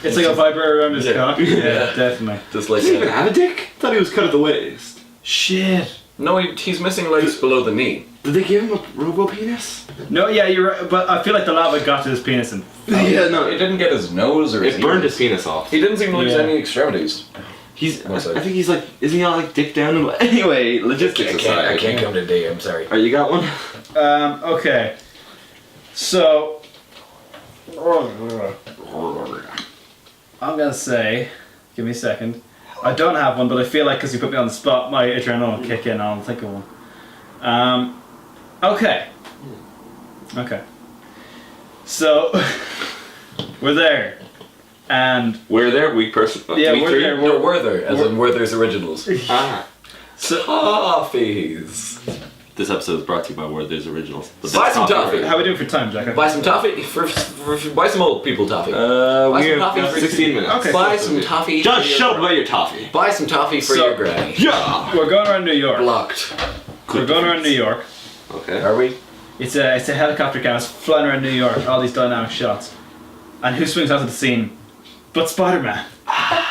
It's like a vibrator around his cock? Yeah. Definitely. Just like Does he even have a dick? I thought he was cut at the waist. Shit. No, he's missing legs below the knee. Did they give him a robo penis? No, yeah, you're right, but I feel like the lava got to his penis and Yeah, no. It didn't get his nose or his It burned ears. his penis off. He didn't seem to lose Yeah. any extremities. I think he's like, isn't he all like dick down? And anyway, logistics aside. I can't come today, I'm sorry. Alright, you got one? okay. So I'm gonna say, give me a second. I don't have one, but I feel like because you put me on the spot, my adrenaline will kick in. I'll think of one. Okay. Okay. So we're there, and We're there, weak person. yeah, weak we're three? there. No, Werther, as in Werther's Originals. Ah. So Toffees. This episode is brought to you by Werther's Originals. But Buy that's some copyright. toffee. how are we doing for time, Jack? Buy some toffee buy some old people toffee. Buy We some toffee have for 16 minutes. Okay. buy some toffee. John, for your- shut up about your toffee. Buy some toffee for So- your granny. Yeah! We're going around New York. Blocked. We're going around New York. Okay. Are we? It's a helicopter camera. It's flying around New York. All these dynamic shots. And who swings onto the scene? But Spider-Man.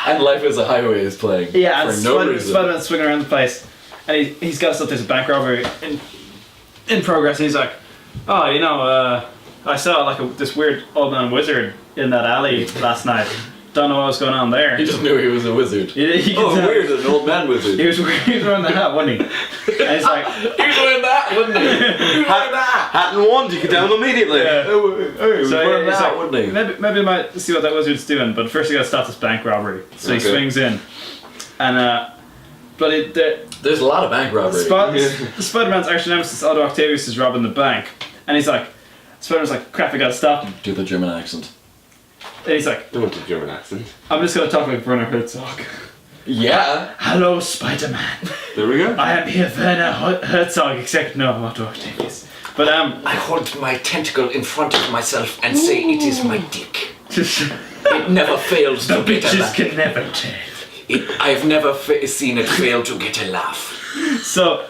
And Life is a Highway is playing. Yeah, and for no reason. Spider-Man's swinging around the place, and he's got stuff. There's a bank robbery in progress, and he's like, "Oh, you know, I saw like this weird old man wizard in that alley last night. Don't know what was going on there." He just knew he was a wizard. He Oh, could tell- weird, an old man wizard. He was wearing the hat, wasn't he? And he's like, He was wearing that, wouldn't he? He was wearing that. Hat and wand, you get down immediately. Yeah. He was So wearing he's that, like, wouldn't he? maybe I might see what that wizard's doing, but first he got to stop this bank robbery. So he Okay. swings in, and but There's a lot of bank robbery. Spider-Man's arch nemesis Otto Octavius is robbing the bank, and he's like, Spider-Man's like, crap, I gotta stop him. Do the German accent. And he's like, Don't want a German accent. I'm just gonna talk like Werner Herzog. Yeah. Hello, Spider-Man. There we go. I am here, Werner Herzog, except no, Otto Octavius. But I hold my tentacle in front of myself and say it is my dick. It never fails the to get a bitches laugh. can never tell. I've never seen it fail to get a laugh. So,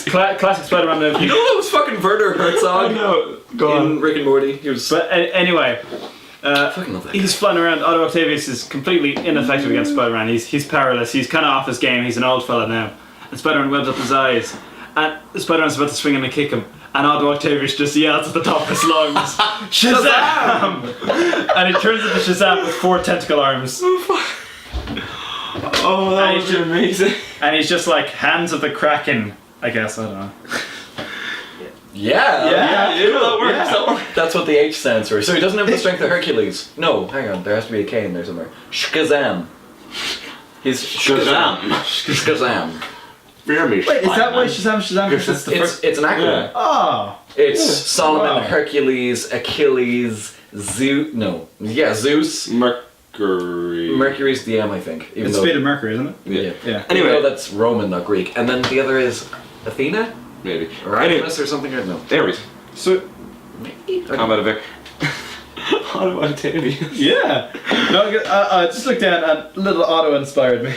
classic Spider-Man movie. You know that was fucking Werner Herzog No, go in on. Rick and Morty? He was. But anyway, I fucking love that guy. he's flying around. Otto Octavius is completely ineffective against Spider-Man. He's powerless. He's kind of off his game. He's an old fella now. And Spider-Man webs up his eyes. And Spider-Man's about to swing in and kick him. And Otto Octavius just yells at the top of his lungs, Shazam! And he turns into Shazam with 4 tentacle arms. Oh, that And was he's just- amazing. And he's just like, hands of the Kraken, I guess. I don't know. Yeah. Yeah. That works. Yeah. That works. That's what the H stands for. So he doesn't have the strength of Hercules. No, hang on. There has to be a K in there somewhere. Shazam. He's Shazam. Shazam. Fear me, Wait, is that why Shazam? Because that's the first. It's an acronym. Yeah. Oh! It's Solomon, Wow. Hercules, Achilles, Zeus. No. Yeah, Zeus. Mercury. Mercury's the M, I think. Even It's though, Speed of Mercury, isn't it? Yeah. Yeah. Anyway, Anyway. that's Roman, not Greek. And then the other is Athena? Maybe. Or Anyway, Artemis or something? I don't know. Aries. So, Maybe? How about a bear? Otto Octavius. yeah. No, I just looked down and little Otto inspired me.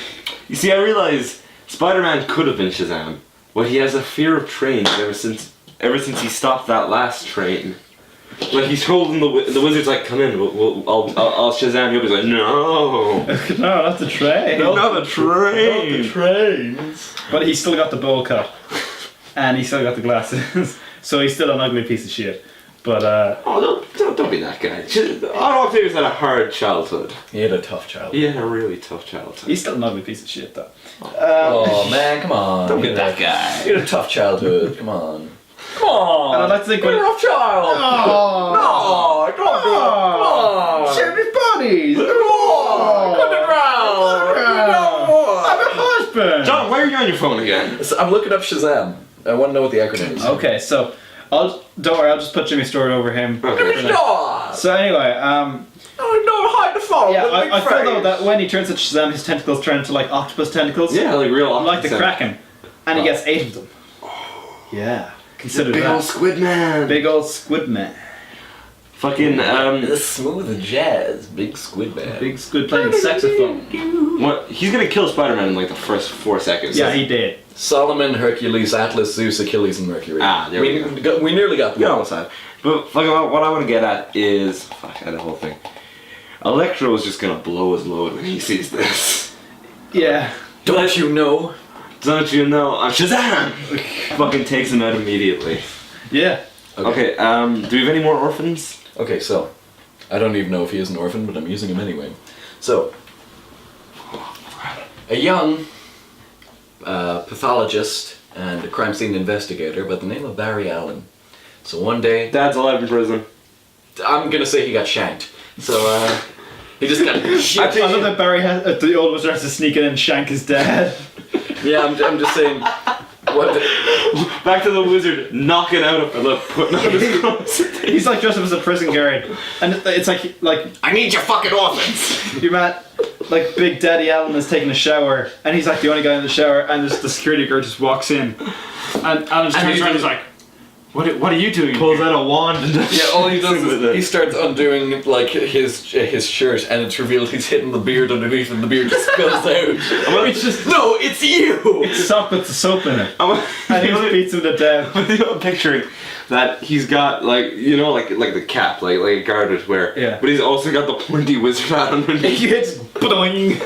You see, I realize Spider-Man could have been Shazam, but he has a fear of trains ever since he stopped that last train. Like he's holding the wizard's like, come in, I'll Shazam. He'll be like, no, No, not the train. not the train. trains. But he's still got the bowl cut. And he's still got the glasses. So he's still an ugly piece of shit. But, Oh, don't be that guy. Otto Octavius had a hard childhood. He had a tough childhood. He had a really tough childhood. he's still an ugly piece of shit, though. Oh man, come on. Don't be You that had guy. You had a tough childhood. Come on. Come on. And I'd like to think You're when- a rough child. Oh. No, don't be. Come on. Sheriff bodies! Oh, put it round. No. I'm a husband! John, why are you on your phone again? So I'm looking up Shazam. I want to know what the acronym is. Okay, so, don't worry, I'll just put Jimmy Stewart over him. Okay. So anyway, No, hide the phone. yeah, I feel though that when he turns into Shazam, his tentacles turn into like octopus tentacles. Yeah, like real. Like the opposite. Kraken. And he gets 8 of them. Yeah. Consider Big that. old squid man. Big old squid man. Fucking The smooth jazz, big squid man. Big squid playing saxophone. What? He's gonna kill Spider-Man in like the first 4 seconds. Yeah, he did. Solomon, Hercules, Atlas, Zeus, Achilles, and Mercury. Ah, there we we nearly got them. Get on the side. But fucking what I want to get at is fuck, I had the whole thing. Electro is just gonna blow his load when he sees this. Yeah. Don't you know? Don't you know? I'm Shazam! Fucking takes him out immediately. Yeah. Okay, do we have any more orphans? Okay, so I don't even know if he is an orphan, but I'm using him anyway. So, a young pathologist and a crime scene investigator by the name of Barry Allen. So one day, Dad's alive in prison. I'm gonna say he got shanked. So he just got I love that Barry has the old wizard has to sneak in and shank his dad. Yeah, I'm just saying. What? Back to the wizard, knocking out a fella, putting on his clothes. He's like dressed up as a prison guard, and it's like I need your fucking orphans. you met like Big Daddy Allen is taking a shower, and he's like the only guy in the shower, and the security guard just walks in, and Alan just turns around and is like, what are you doing? Pulls out a wand and Yeah, all he does is he starts undoing like his shirt, and it's revealed he's hitting the beard underneath, and the beard just spills out. It's just No, it's you. it's sock with the soap in it, I'm and he just beats him to death. I'm picturing that he's got like like the cap like guarded wear. Yeah. But he's also got the pointy wizard hat underneath. He hits boing.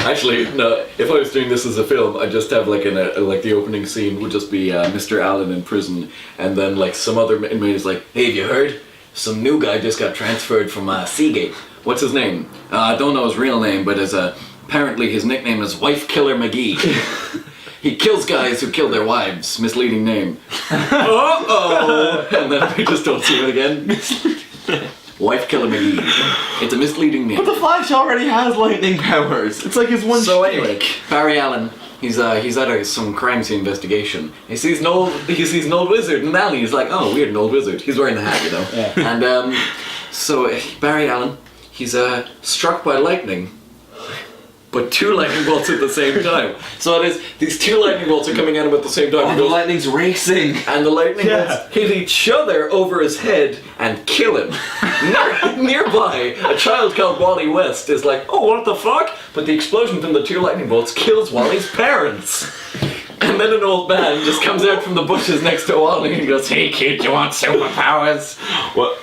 Actually, no. If I was doing this as a film, I'd just have like like the opening scene would just be Mr. Allen in prison, and then like some other inmate is like, "Hey, have you heard? Some new guy just got transferred from Seagate. What's his name? I don't know his real name, but apparently his nickname is Wife Killer McGee." He kills guys who kill their wives. Misleading name. Uh-oh! And then we just don't see him again. Wife Killer McGee. It's a misleading name. But the Flash already has lightning powers. It's like his one. So shtick. anyway, Barry Allen, he's at some crime scene investigation. He sees an old wizard in the alley. He's like, oh, weird, an old wizard. He's wearing the hat, you know. Yeah. And so Barry Allen, he's struck by lightning. But two lightning bolts at the same time. So it is, these two lightning bolts are coming at him at the same time. Oh, the lightning's racing. And the lightning bolts hit each other over his head and kill him. Nearby, a child called Wally West is like, oh, what the fuck? But the explosion from the two lightning bolts kills Wally's parents. And then an old man just comes out from the bushes next to Wally and goes, hey kid, you want superpowers? What?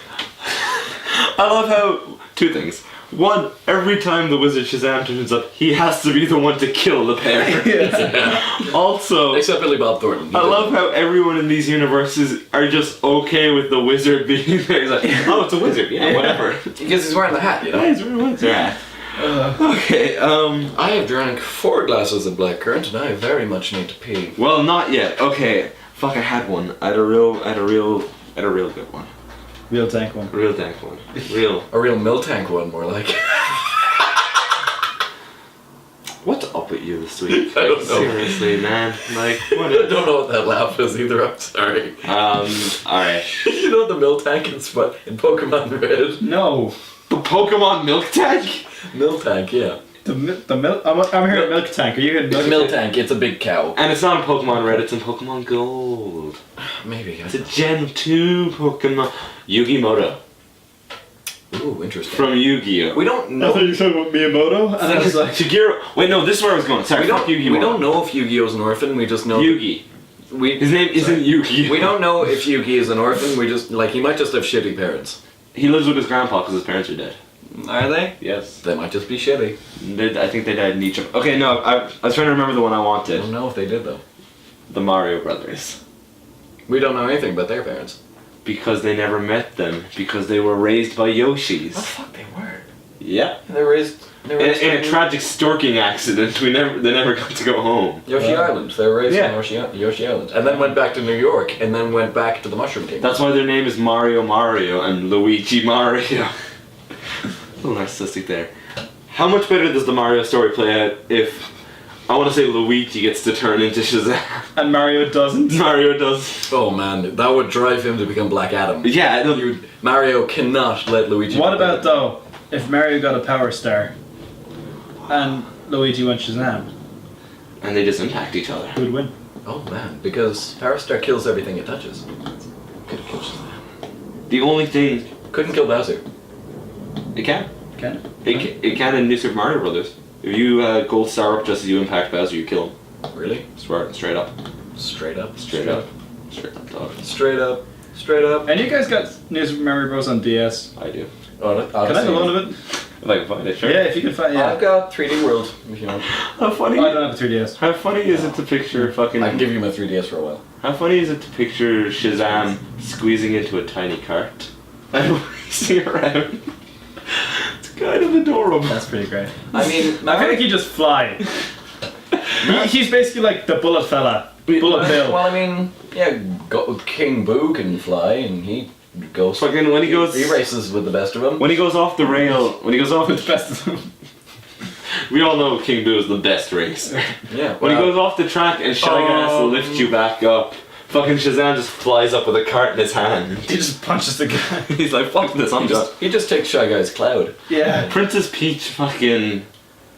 I love how two things. One, every time the wizard Shazam turns up, he has to be the one to kill the parents. Yeah. Also, Except Billy Bob Thornton. I love how everyone in these universes are just okay with the wizard being there. He's like, oh, it's a wizard, yeah, whatever. Because he's wearing the hat, you know? Yeah, he's wearing a wizard hat. Okay, I have drank 4 glasses of blackcurrant and I very much need to pee. well, not yet. Okay, fuck, I had one. I had a real good one. Real tank one. Real dank one. Real. A real mill tank one, more like. What's up with you this week? I don't know. Seriously, man. Like, what I is... don't know what that laugh is either, I'm sorry. Alright. You know the mill tank in Pokemon Red? No. The Pokemon milk tank? Mill tank, yeah. The milk. I'm hearing milk tank. Are you hearing milk? Mill tank, it's a big cow. And it's not in Pokemon Red, it's in Pokemon Gold. Maybe. It's a Gen 2 Pokemon. Yu-Gi-Moto. Ooh, interesting. From Yu-Gi-Oh! We don't I know. thought you were talking about Miyamoto, and I was like, Shigeru. Wait, no, this is where I was going. Sorry, We fuck don't. Yu-Gi-Oh! We don't know if Yu-Gi-Oh's an orphan. We just know. Yugi. His name isn't Yugi. We don't know if Yugi is an orphan. We just he might just have shitty parents. He lives with his grandpa because his parents are dead. Are they? Yes. They might just be shitty. I think they died in each of... Okay, no, I was trying to remember the one I I wanted. don't know if they did though. The Mario Brothers. We don't know anything about their parents. Because they never met them. Because they were raised by Yoshis. Oh fuck, they were. Yeah. They were raised. In a tragic storking accident, they never got to go home. Yoshi Island. They were raised Yeah. on Yoshi Island, and then went back to New York, and then went back to the Mushroom Kingdom. That's why their name is Mario Mario and Luigi Mario. A little narcissistic there. How much better does the Mario story play out if, I want to say, Luigi gets to turn into Shazam? and Mario doesn't. Mario does. Oh man, that would drive him to become Black Adam. Yeah. Mario cannot let Luigi. What about though if Mario got a power star, and Luigi went Shazam? And they just impact each other. Who would win? Oh man, because Power Star kills everything it touches. Could have killed Shazam. The only thing... Couldn't kill Bowser. It can. Can it? It can in New Super Mario Brothers. If you gold star up just as you impact Bowser, you kill him. Really? Straight up. Straight up. Straight up. Straight up, dog. Straight up. Straight up. And you guys got New Super Mario Bros. On DS. I do. Oh, Can I have a loan of it? If I can find it, sure. Yeah, if you can find. Yeah. I've got 3D World, if you want. How funny? I don't have a 3DS. How funny is it to picture fucking? I can give you my 3DS for a while. How funny is it to picture Shazam squeezing into a tiny cart and racing around? It's kind of adorable. That's pretty great. I mean, I feel like you just fly. He's basically like the bullet fella. Bullet Bill. Well, I mean, yeah, King Boo can fly, and he goes. Fucking when he goes, He races with the best of them. when he goes off the rail, when he goes off The the best of them. we all know King Boo is the best racer. Yeah. When he goes off the track and Shy Guy has to lift you back up, fucking Shazam just flies up with a cart in his hand. He just punches the guy. He's like, fuck this, I'm done. He just takes Shy Guy's cloud. Yeah. Princess Peach fucking...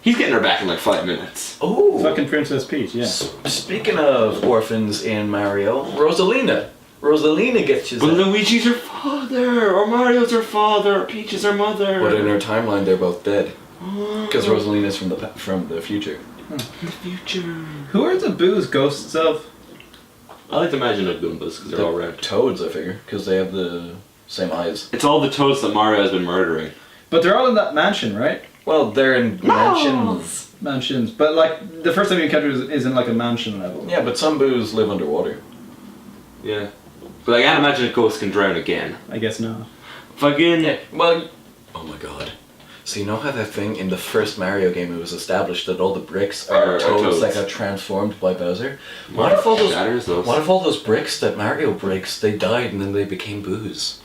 He's getting her back in like 5 minutes. Oh. Fucking Princess Peach, yeah. Speaking of orphans in Mario, Rosalina. Rosalina gets Shazam. But Luigi's her father, or Mario's her father, or Peach is her mother. But in her timeline, they're both dead. Because Rosalina's from the future. The future. Who are the Boo's ghosts of? I like to imagine the Goombas because they're all red. Toads, I figure, because they have the same eyes. It's all the toads that Mario has been murdering. But they're all in that mansion, right? Well, they're in mansions. Mansions. But like, the first time you encounter is in like a mansion level. Yeah, but some Boos live underwater. Yeah. But I can't imagine a ghost can drown again. I guess not. Fucking... Yeah, well, oh my god. So you know how that thing in the first Mario game, it was established that all the bricks are toads that got transformed by Bowser? What if all those bricks that Mario breaks, they died and then they became Boos?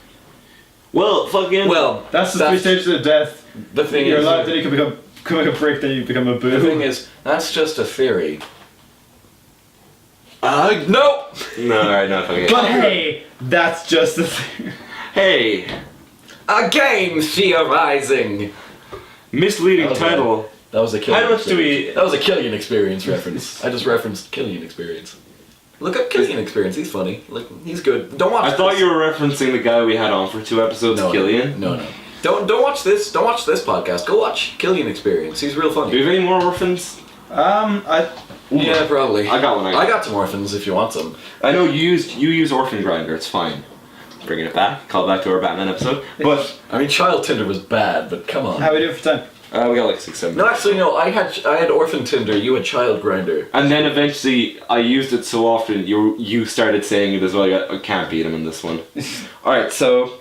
Well, fucking... Well, That's the 3 stages of death. the thing You're is, alive, then you can become a brick, then you become a Boo. the thing is, that's just a theory. No! No, alright, no, fucking... But hey, that's just the thing. Hey! A game theorizing! Misleading Okay. title. That was a Killian How much do we... That was a Killian Experience reference. I just referenced Killian Experience. Look up Killian Experience, he's funny. Like, he's good. Don't watch I thought this. you were referencing the guy we had on for 2 episodes, No, Killian. No. Don't watch this. Don't watch this podcast. Go watch Killian Experience. He's real Do funny. we have any more orphans? Yeah, probably. I got one. I got some orphans if you want some. I know you use Orphan Grinder, it's fine. Bringing it back, call back to our Batman episode. But I mean, Child Tinder was bad, but come on. How we do it for time? we got like 6, 7. No, actually, no. I had Orphan Tinder. You had Child Grinder. And then eventually, I used it so often, you started saying it as well. I can't beat him in this one. Alright, so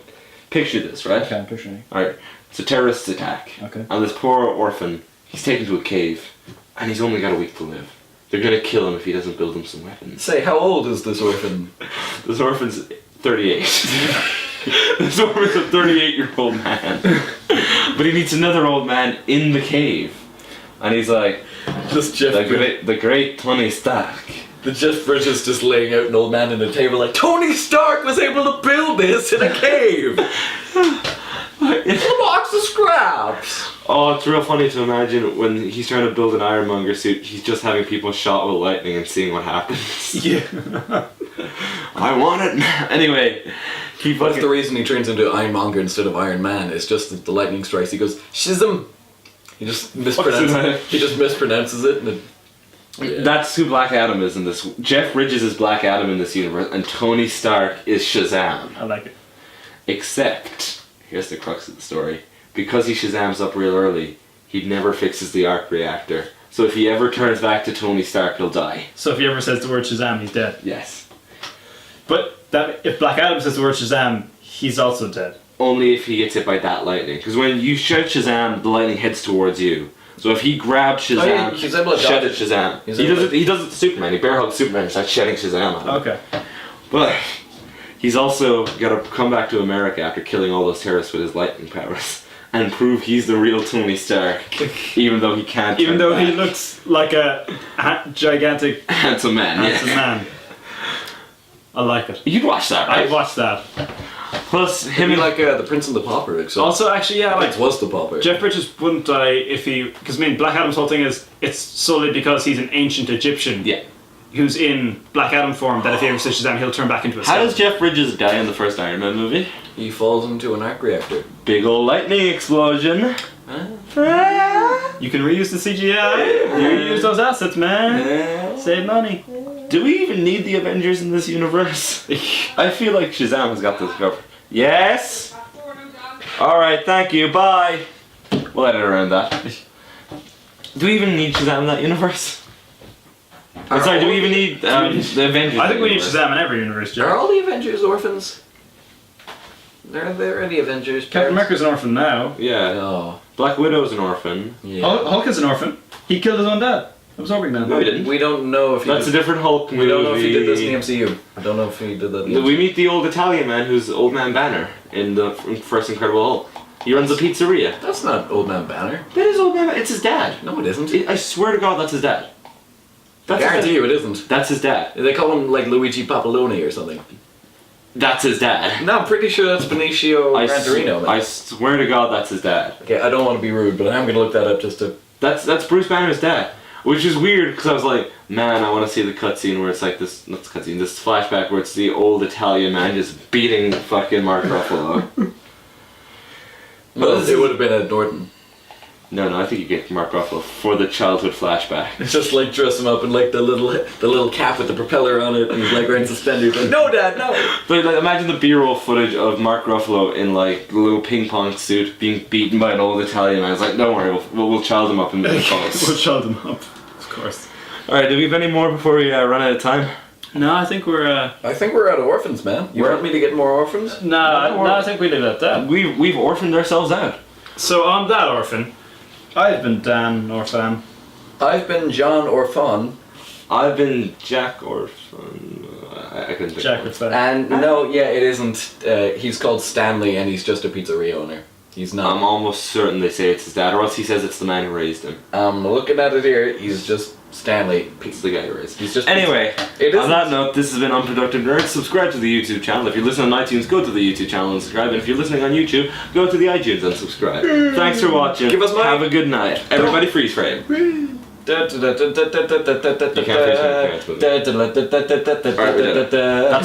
picture this, right? Okay, I'm picturing. Alright, it's a terrorist attack. Okay. And this poor orphan, he's taken to a cave, and he's only got a week to live. They're gonna kill him if he doesn't build them some weapons. Say, how old is this orphan? This orphan's 38. This orphan's a 38-year-old man. But he meets another old man in the cave. And he's like, Just Jeff the great Tony Stark. The Jeff Bridges just laying out an old man in a table like, Tony Stark was able to build this in a cave! Watch the scraps! Oh, it's real funny to imagine when he's trying to build an Ironmonger suit, he's just having people shot with lightning and seeing what happens. Yeah. I want it now. Anyway, What's the reason he turns into Ironmonger instead of Iron Man? It's just that the lightning strikes, he goes, Shazam! He just mispronounces it. And That's who Black Adam is in this. Jeff Bridges is Black Adam in this universe, and Tony Stark is Shazam. I like it. Except, here's the crux of the story. Because he Shazams up real early, he never fixes the arc reactor. So if he ever turns back to Tony Stark, he'll die. So if he ever says the word Shazam, he's dead. Yes. But if Black Adam says the word Shazam, he's also dead. Only if he gets hit by that lightning. Because when you shout Shazam, the lightning heads towards you. So if he grabs Shazam, he's able to shout dodge at Shazam. He's He able does it to Superman. He bear hugs Superman and starts shouting Shazam at him. Okay. But he's also got to come back to America after killing all those terrorists with his lightning powers and prove he's the real Tony Stark, even though he can't. Even though he back. looks like a gigantic handsome man. handsome Yeah. man. I like it. You'd watch that, right? I'd watch that. Plus him him like the Prince and the Pauper. Except Also, actually, yeah, like it was the Pauper. Jeff Bridges wouldn't die if he, because I mean, Black Adam's whole thing is it's solely because he's an ancient Egyptian. Yeah. Who's in Black Adam form that if he ever says Shazam, he'll turn back into a How skeleton. does Jeff Bridges die in the first Iron Man movie? He falls into an arc reactor. Big ol' lightning explosion. You can reuse the CGI. You use those assets, man. Save money. Do we even need the Avengers in this universe? I feel like Shazam has got this covered. Yes? Alright, thank you, bye. We'll edit around that. Do we even need Shazam in that universe? I'm sorry, do we even need the Avengers? I think we need universe? Shazam in every universe, Are Jack. all the Avengers orphans? Are there any Avengers? Captain America's an orphan now. Yeah. No. Black Widow's an orphan. Yeah. Hulk is an orphan. He killed his own dad. Absorbing them. No, he didn't. We don't know if he That's a did, different Hulk movie. we don't know if he did this in the MCU. I don't know if he did that in the We meet the old Italian man who's Old Man Banner in the first Incredible Hulk. He runs a pizzeria. That's not Old Man Banner. That is Old Man Banner. It's his dad. No, it isn't. I swear to God, that's his dad. I guarantee you it isn't. That's his dad. They call him like Luigi Papaloni or something. That's his dad. No, I'm pretty sure that's Benicio Grantorino, man. I swear to God, that's his dad. Okay, I don't want to be rude, but I'm gonna look that up just to. That's Bruce Banner's dad. Which is weird because I was like, man, I want to see the cutscene where it's like this, not the cutscene, this flashback where it's the old Italian man just beating fucking Mark Ruffalo. Well, it would have been Ed Norton. No, I think you get Mark Ruffalo for the childhood flashback. It's just like dress him up in like the little cap with the propeller on it, and he's like wearing suspenders. Like, no, Dad, no. But like, imagine the B-roll footage of Mark Ruffalo in like a little ping pong suit being beaten by an old Italian man. It's like, don't worry, we'll child him up in the We'll clothes. child them up. Of course. Alright, do we have any more before we run out of time? No, I think we're. I think we're out of orphans, man. You want me to get more orphans? No, I think we leave it at that. We've orphaned ourselves out. So on that orphan, I've been Dan Orphan. I've been John Orphan. I've been Jack Orphan. I couldn't think Jack of it. Orphan. And no, yeah, it isn't. He's called Stanley, and he's just a pizzeria owner. He's not. I'm almost certain they say it's his dad, or else he says it's the man who raised him. I'm looking at it here. He's just Stanley. It's the guy who raised him. He's just. Anyway, It on isn't. that note, this has been Unproductive Nerds. Subscribe to the YouTube channel. If you're listening on iTunes, go to the YouTube channel and subscribe. And if you're listening on YouTube, go to the iTunes and subscribe. Thanks for watching. Give us money. Have a good night. Everybody freeze frame. You can't finish that, but- Alright, we did it. That's